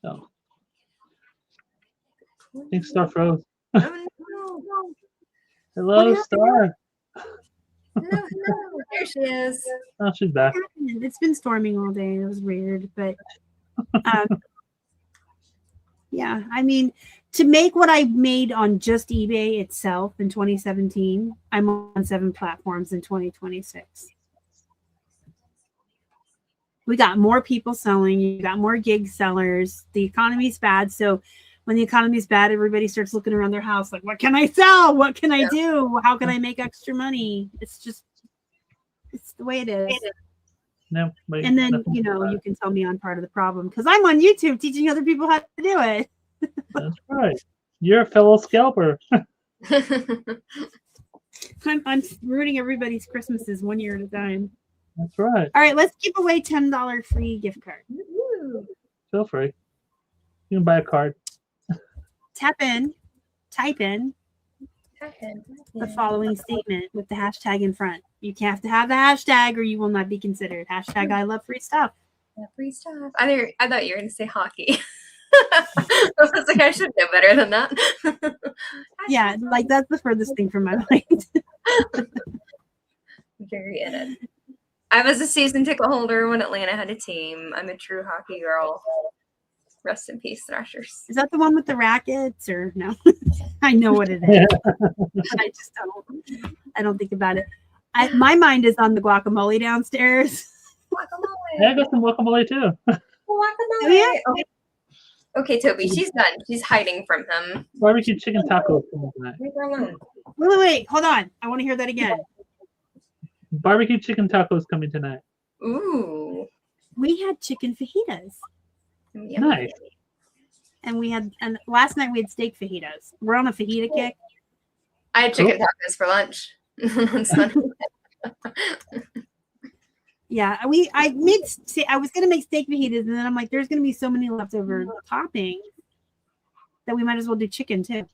Oh. I think Star froze. Oh no! Hello, Star. No, there she is. Oh, she's back. It's been storming all day. It was weird, but yeah, I mean, to make what I made on just eBay itself in 2017, I'm on 7 platforms in 2026. We got more people selling. You got more gig sellers. The economy's bad, so when the economy's bad, everybody starts looking around their house like, what can I sell? What can I do? How can I make extra money? It's the way it is. No, and then, you can tell me I'm part of the problem because I'm on YouTube teaching other people how to do it. That's right. You're a fellow scalper. I'm ruining everybody's Christmases 1 year at a time. That's right. All right, let's give away $10 free gift card. Feel free. You can buy a card. Type in the following statement with the hashtag in front. You have to have the hashtag or you will not be considered. Hashtag I love free stuff. Yeah, free stuff. I thought you were going to say hockey. I was like, I should know better than that. Yeah, like that's the furthest thing from my mind. Very in it. I was a season ticket holder when Atlanta had a team. I'm a true hockey girl. Rest in peace, Thrashers. Is that the one with the rackets or no? I know what it is. But I don't think about it. My mind is on the guacamole downstairs. Guacamole. Yeah, I got some guacamole too. Guacamole. Yeah. Okay, Toby, she's done. She's hiding from him. Barbecue chicken tacos coming tonight. Wait, hold on. I want to hear that again. Barbecue chicken tacos coming tonight. Ooh. We had chicken fajitas. Nice. And last night we had steak fajitas. We're on a fajita kick. I had chicken tacos for lunch on Sunday. Yeah, I was gonna make steak fajitas, and then I'm like, there's gonna be so many leftover toppings that we might as well do chicken too.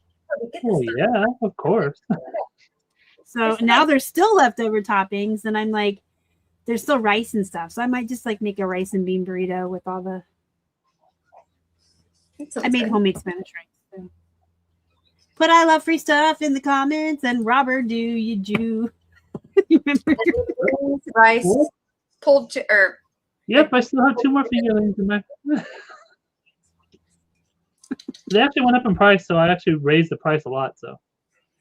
Oh yeah, of course. So now there's still leftover toppings, and I'm like, there's still rice and stuff. So I might just like make a rice and bean burrito with all the. I made homemade Spanish rice. So. Put I love free stuff in the comments, and Robert, do you do? You remember rice? Pulled Yep, I still have 2 more figurines in my. They actually went up in price, so I actually raised the price a lot. So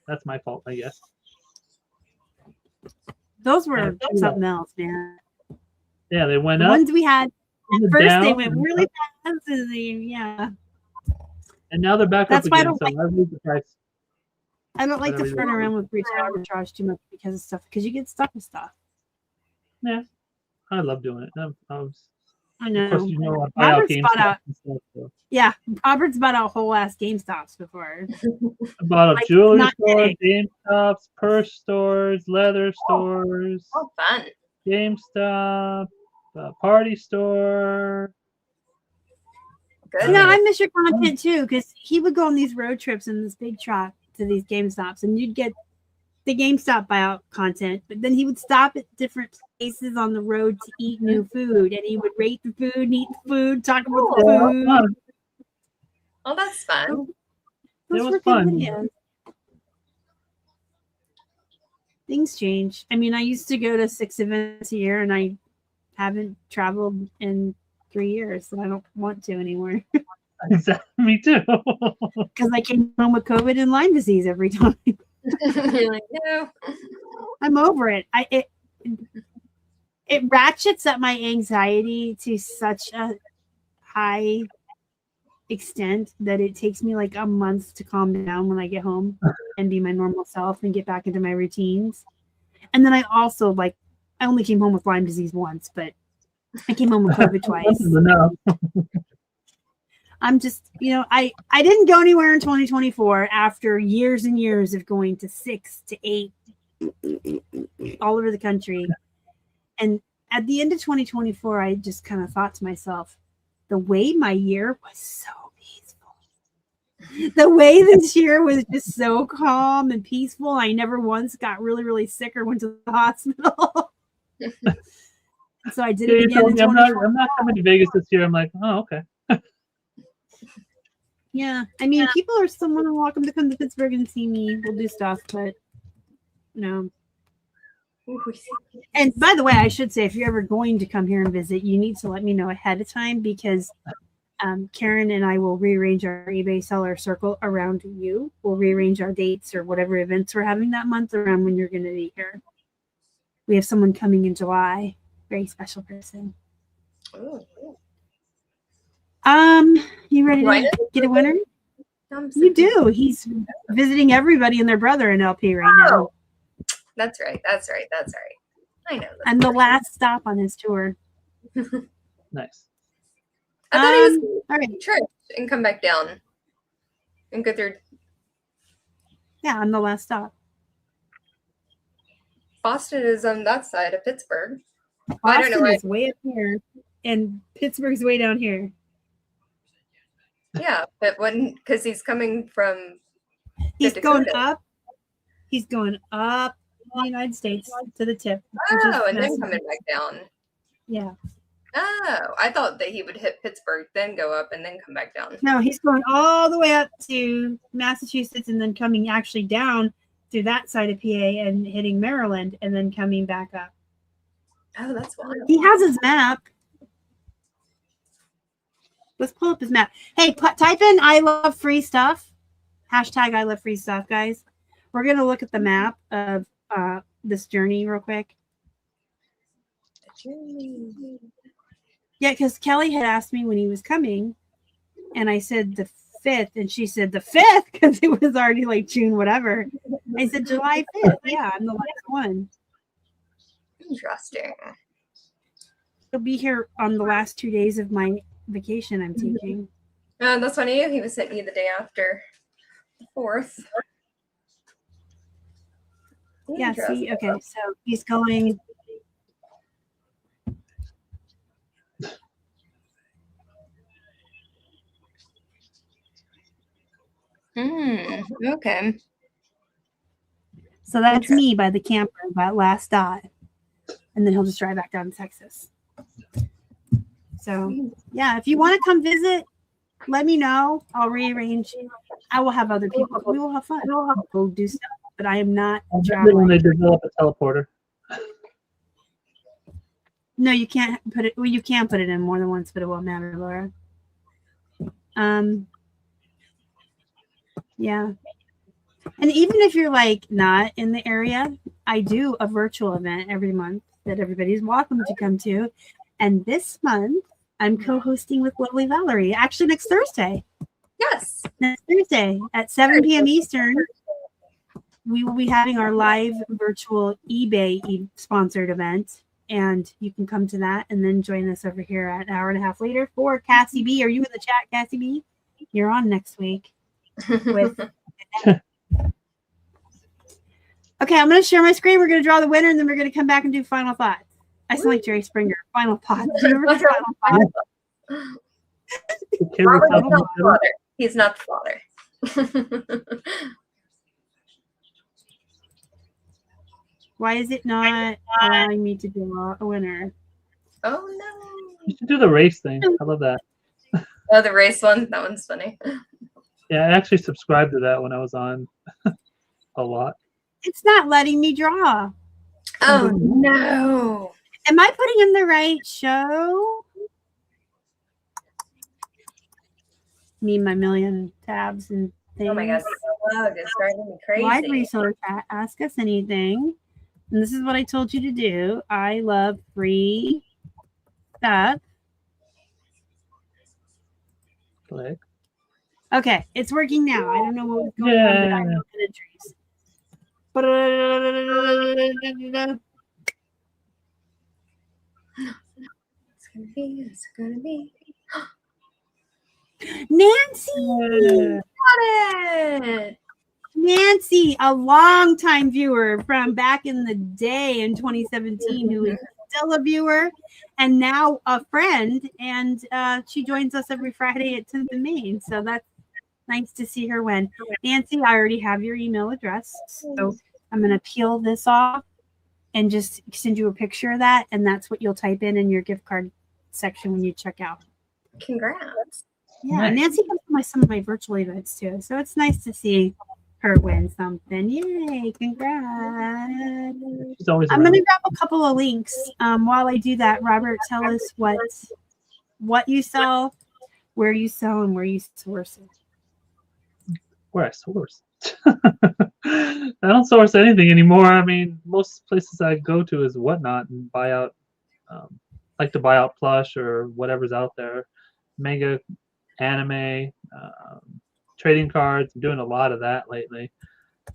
that's my fault, I guess. Those were something else, man. Yeah, they went the up. Ones we had at first, they went really fast. Yeah. And now they're back up again. So I raised the price. I don't like to run around with retail arbitrage too much because of stuff. Because you get stuck with stuff. Yeah, I love doing it. I know. Of course, you know Robert's bought out. So. Yeah, Robert's bought out whole ass GameStops before. I bought a jewelry store, GameStops, purse stores, leather stores. Oh, fun! GameStop, Party Store. Good. Yeah, I miss your content too, because he would go on these road trips in this big truck to these GameStops, and you'd get the GameStop buyout content, but then he would stop at different places on the road to eat new food, and he would rate the food, eat the food, talk about the food. Oh, that's fun. Those It was were good fun. videos. Things change. I mean, I used to go to 6 events a year, and I haven't traveled in 3 years, and I don't want to anymore Exactly, me too. because I came home with COVID and Lyme disease every time. You're like, no. I'm over it. It ratchets up my anxiety to such a high extent that it takes me like a month to calm down when I get home and be my normal self and get back into my routines. And then I also I only came home with Lyme disease once, but I came home with COVID twice. No. I'm just, I didn't go anywhere in 2024 after years and years of going to 6 to 8 all over the country. And at the end of 2024, I just kind of thought to myself, the way my year was so peaceful. The way this year was just so calm and peaceful. I never once got really, really sick or went to the hospital. So I did it again in 2024. I'm not coming to Vegas this year. I'm like, oh, okay. Yeah, I mean, people are still more than welcome to come to Pittsburgh and see me. We'll do stuff, but no. And by the way, I should say, if you're ever going to come here and visit, you need to let me know ahead of time because Karen and I will rearrange our eBay seller circle around you. We'll rearrange our dates or whatever events we're having that month around when you're going to be here. We have someone coming in July, very special person. Ooh. You ready to get a winner? You do. He's visiting everybody and their brother in LP right now. That's right. I know. I'm the last stop on his tour. Nice. I thought he was all right. church and come back down and go through. Yeah, I'm the last stop. Boston is on that side of Pittsburgh. Boston I don't know is way up here, and Pittsburgh's way down here. Yeah, but because he's coming from. He's going up. He's going up the United States to the tip. Oh, and then coming back down. Yeah. Oh, I thought that he would hit Pittsburgh, then go up, and then come back down. No, he's going all the way up to Massachusetts and then coming actually down through that side of PA and hitting Maryland and then coming back up. Oh, that's wild. He has his map. Let's pull up his map. Hey, type in I love free stuff. Hashtag I love free stuff, guys. We're going to look at the map of this journey real quick. Yeah, because Kelly had asked me when he was coming, and I said the 5th, and she said the 5th because it was already like June, whatever. I said July 5th. Yeah, I'm the last one. Interesting. He'll be here on the last 2 days of my vacation I'm taking. That's funny. He was hitting you the day after the 4th. Yeah, see, okay, so he's going. Okay. So that's me by the camper, that last dot. And then he'll just drive back down to Texas. So, yeah, if you want to come visit, let me know. I'll rearrange. I will have other people. We will have fun. We'll do stuff, but I am not traveling. When they develop a teleporter. No, you can't put it. Well, you can put it in more than once, but it won't matter, Laura. Yeah. And even if you're like not in the area, I do a virtual event every month that everybody's welcome to come to. And this month, I'm co-hosting with lovely Valerie. Actually, next Thursday. Yes. Next Thursday at 7 p.m. Eastern, we will be having our live virtual eBay sponsored event. And you can come to that and then join us over here at an hour and a half later for Cassie B. Are you in the chat, Cassie B? You're on next week. With Okay, I'm going to share my screen. We're going to draw the winner, and then we're going to come back and do final thoughts. I sound like Jerry Springer. Final thoughts. Do you remember final thoughts? Robert's not the father. He's not the father. Why is it not allowing me to draw a winner? Oh no! You should do the race thing. I love that. Oh, the race one. That one's funny. Yeah, I actually subscribed to that when I was on a lot. It's not letting me draw. Oh no! Am I putting in the right show? Me and my million tabs and things. Oh my god, the bug is driving me crazy. Why reseller chat? Ask us anything. And this is what I told you to do. I love free stuff. Click. Okay, it's working now. I don't know what was going on, but I know entries. It's gonna be. Nancy! Got it! Nancy, a longtime viewer from back in the day in 2017, who is still a viewer and now a friend. And she joins us every Friday at 10th and Main. So that's nice to see her when. Nancy, I already have your email address. So I'm going to peel this off and just send you a picture of that. And that's what you'll type in your gift card section when you check out. Congrats. Yeah, nice. Nancy comes to some of my virtual events too. So it's nice to see her win something. Yay, congrats. I'm going to grab a couple of links. While I do that, Robert, tell us what you sell, where you sell, and where you source it. Where I source? I don't source anything anymore. I mean, most places I go to is Whatnot and buy out, like to buy out plush or whatever's out there. Manga, anime, trading cards. I'm doing a lot of that lately.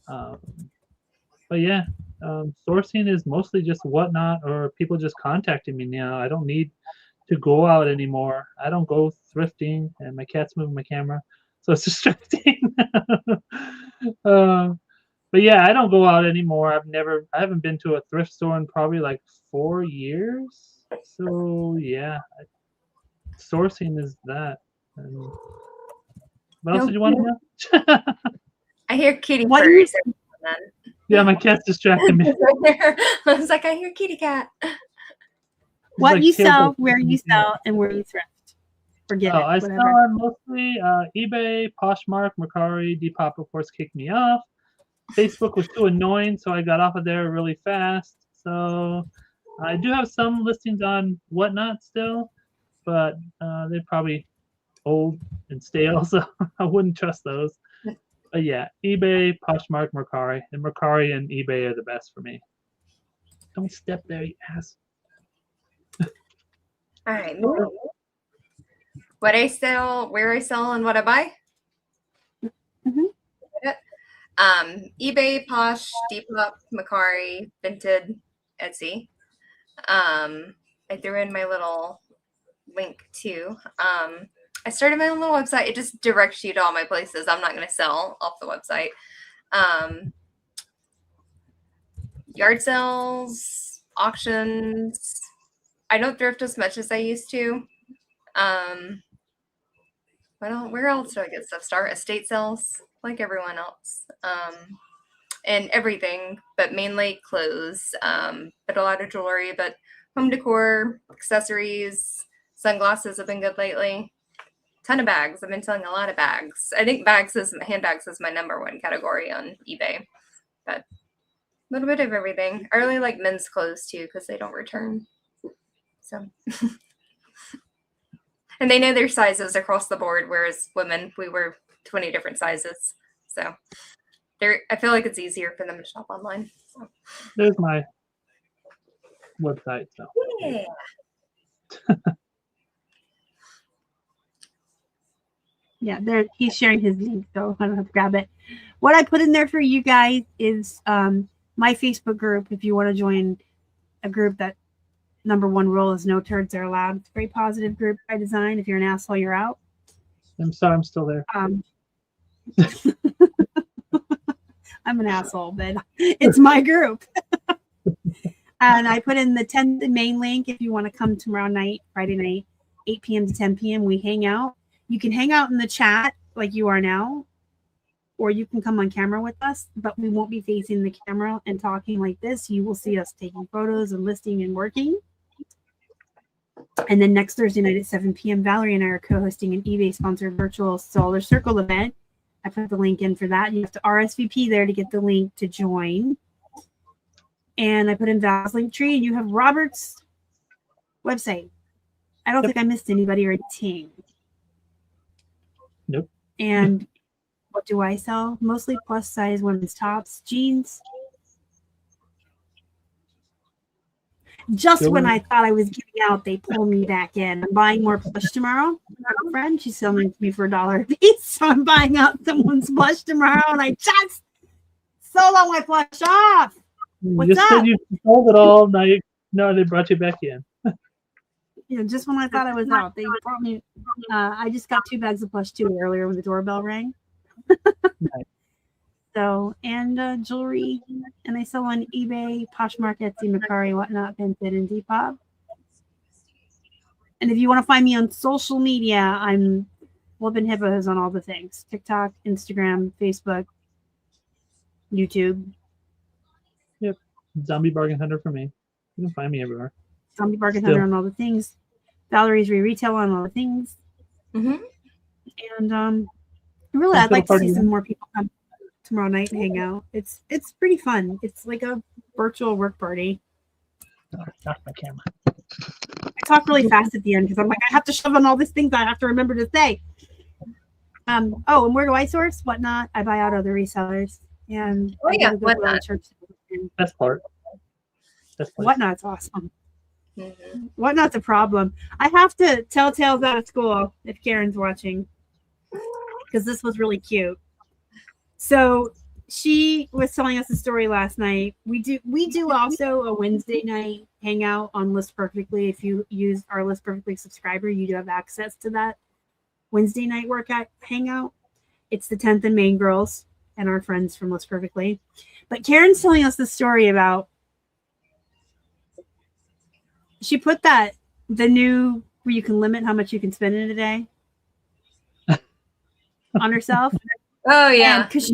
But yeah, sourcing is mostly just Whatnot or people just contacting me now. I don't need to go out anymore. I don't go thrifting, and my cat's moving my camera, so it's distracting. But yeah, I don't go out anymore. I haven't been to a thrift store in probably like 4 years. So yeah, sourcing is that. And what else did you want to know? I hear kitty furries. Yeah, my cat's distracting me. I was like, I hear kitty cat. What you sell, where you sell, and where you thrift. Forget it. I sell on mostly eBay, Poshmark, Mercari. Depop, of course, kicked me off. Facebook was too annoying, so I got off of there really fast. So I do have some listings on Whatnot still, but they're probably old and stale, so I wouldn't trust those. But yeah, eBay, Poshmark, Mercari, and Mercari and eBay are the best for me. Don't step there, you ass. All right. What I sell, where I sell, and what I buy. eBay, Posh, Depop, Mercari, Vinted, Etsy. I threw in my little link too. I started my own little website. It just directs you to all my places. I'm not going to sell off the website. Yard sales, auctions. I don't thrift as much as I used to. Where else do I get stuff? Start estate sales, like everyone else. And everything, but mainly clothes. But a lot of jewelry, but home decor, accessories, sunglasses have been good lately. Ton of bags. I've been selling a lot of bags. I think handbags is my #1 category on eBay. But a little bit of everything. I really like men's clothes too because they don't return. So, and they know their sizes across the board, whereas women, we were 20 different sizes. So, I feel like it's easier for them to shop online. So. There's my website. So. Yeah. Yeah, he's sharing his link, so I don't have to grab it. What I put in there for you guys is my Facebook group. If you want to join a group, that #1 rule is no turds are allowed. It's a very positive group by design. If you're an asshole, you're out. I'm sorry, I'm still there. I'm an asshole, but it's my group. And I put in the 10th and main link if you want to come tomorrow night, Friday night, 8 p.m. to 10 p.m. We hang out. You can hang out in the chat like you are now, or you can come on camera with us, but we won't be facing the camera and talking like this. You will see us taking photos and listing and working. And then next Thursday night at 7 p.m., Valerie and I are co-hosting an eBay-sponsored virtual Solar Circle event. I put the link in for that. You have to RSVP there to get the link to join. And I put in Val's link tree, and you have Robert's website. I don't think I missed anybody or anything. Nope. And what do I sell? Mostly plus size women's tops, jeans. Just when I thought I was giving out, they pulled me back in. I'm buying more plush tomorrow. My friend, she's selling to me for $1 a piece. So I'm buying out someone's plush tomorrow, and I just sold all my plush off. What's you up? said you sold it all. Now they brought you back in. You know, just when I thought I was out, they brought me. I just got 2 bags of plush too earlier when the doorbell rang. Nice. So, and jewelry, and I sell on eBay, Poshmark, Etsy, Mercari, whatnot, Vinted, and Depop. And if you want to find me on social media, I'm Flippin' Hippos on all the things: TikTok, Instagram, Facebook, YouTube. Yep. Zombie Bargain Hunter for me. You can find me everywhere. Zombie Bargain Hunter on all the things. Valerie's re.retail on all the things. Mm-hmm. And really, I'd like to see some more people come tomorrow night and hang out. It's pretty fun. It's like a virtual work party. Knock my camera. I talk really fast at the end because I'm like, I have to shove on all these things I have to remember to say. Oh, and where do I source? Whatnot. I buy out other resellers. And Whatnot. Best part. Whatnot's awesome. Mm-hmm. Whatnot's a problem. I have to tell tales out of school if Karen's watching, because this was really cute. So she was telling us a story last night. We do also a Wednesday night hangout on List Perfectly. If you use our List Perfectly subscriber, you do have access to that Wednesday night workout hangout. It's the 10th and Main girls and our friends from List Perfectly. But Karen's telling us the story about, she put the new where you can limit how much you can spend in a day on herself. Oh yeah, because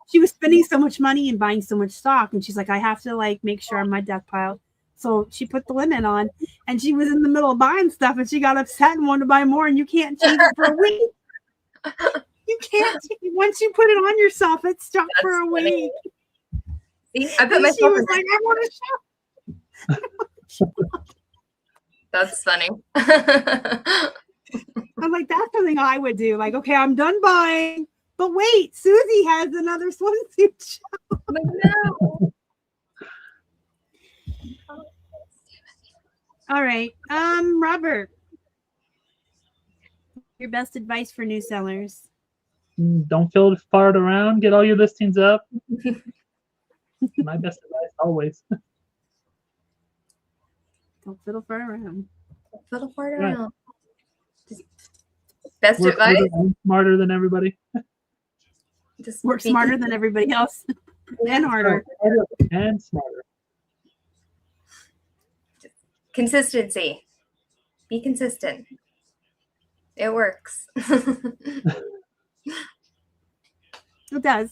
she was spending so much money and buying so much stock, and she's like, I have to like make sure I'm my death pile. So she put the limit on, and she was in the middle of buying stuff, and she got upset and wanted to buy more, and you can't change it for a week. You can't. Once you put it on yourself, it's stuck for a week. See, I put myself. She was like, I want to shop. That's funny. I'm like, that's something I would do. Like, okay, I'm done buying. But wait, Susie has another swimsuit show. No. All right. Robert, your best advice for new sellers. Don't feel fart around. Get all your listings up. My best advice always. Don't fiddle far around. Fiddle fart Right. around. Best Work advice. harder and smarter than everybody. Just Work be smarter than everybody else and harder. Harder and smarter. Consistency. Be consistent. It works. It does.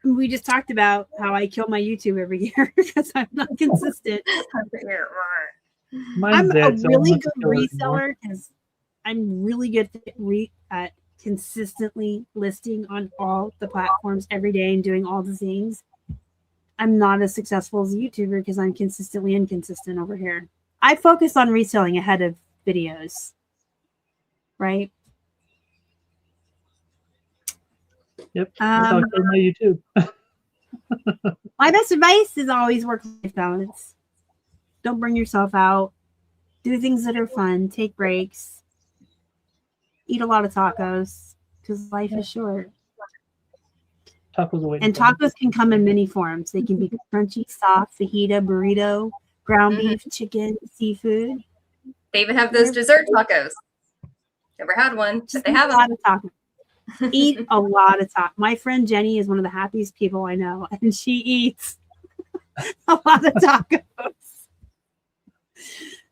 We just talked about how I kill my YouTube every year because I'm not consistent. Mine's I'm dead, a so really I'm not good gonna kill it anymore. reseller because I'm really good at consistently listing on all the platforms every day and doing all the things. I'm not as successful as a YouTuber because I'm consistently inconsistent over here. I focus on reselling ahead of videos, right? Yep. That's how I killed my YouTube. My best advice is always work-life balance. Don't burn yourself out. Do things that are fun. Take breaks. Eat a lot of tacos because life is short. Tacos away. And tacos can come in many forms. They can be crunchy, soft, fajita, burrito, ground beef, chicken, seafood. They even have those dessert tacos. Never had one, but they have a lot them. of tacos. Eat a lot of tacos. My friend Jenny is one of the happiest people I know, and she eats a lot of tacos.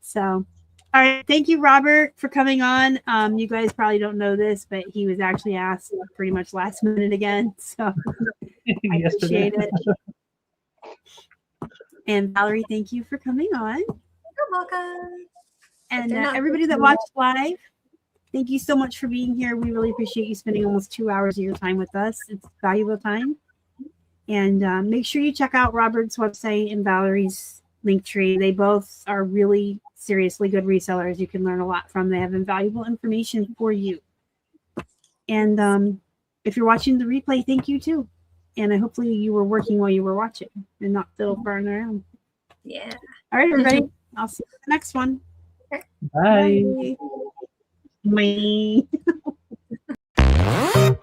So, all right. Thank you, Robert, for coming on. You guys probably don't know this, but he was actually asked pretty much last minute again. So I appreciate it. And Valerie, thank you for coming on. You're welcome. And everybody that watched live, thank you so much for being here. We really appreciate you spending almost 2 hours of your time with us. It's valuable time. And make sure you check out Robert's website and Valerie's Linktree. They both are really seriously good resellers. You can learn a lot from. They have invaluable information for you. And if you're watching the replay, thank you too. And hopefully you were working while you were watching and not fiddle farting around. Yeah. All right, everybody. I'll see you in the next one. Bye. Bye. Bye.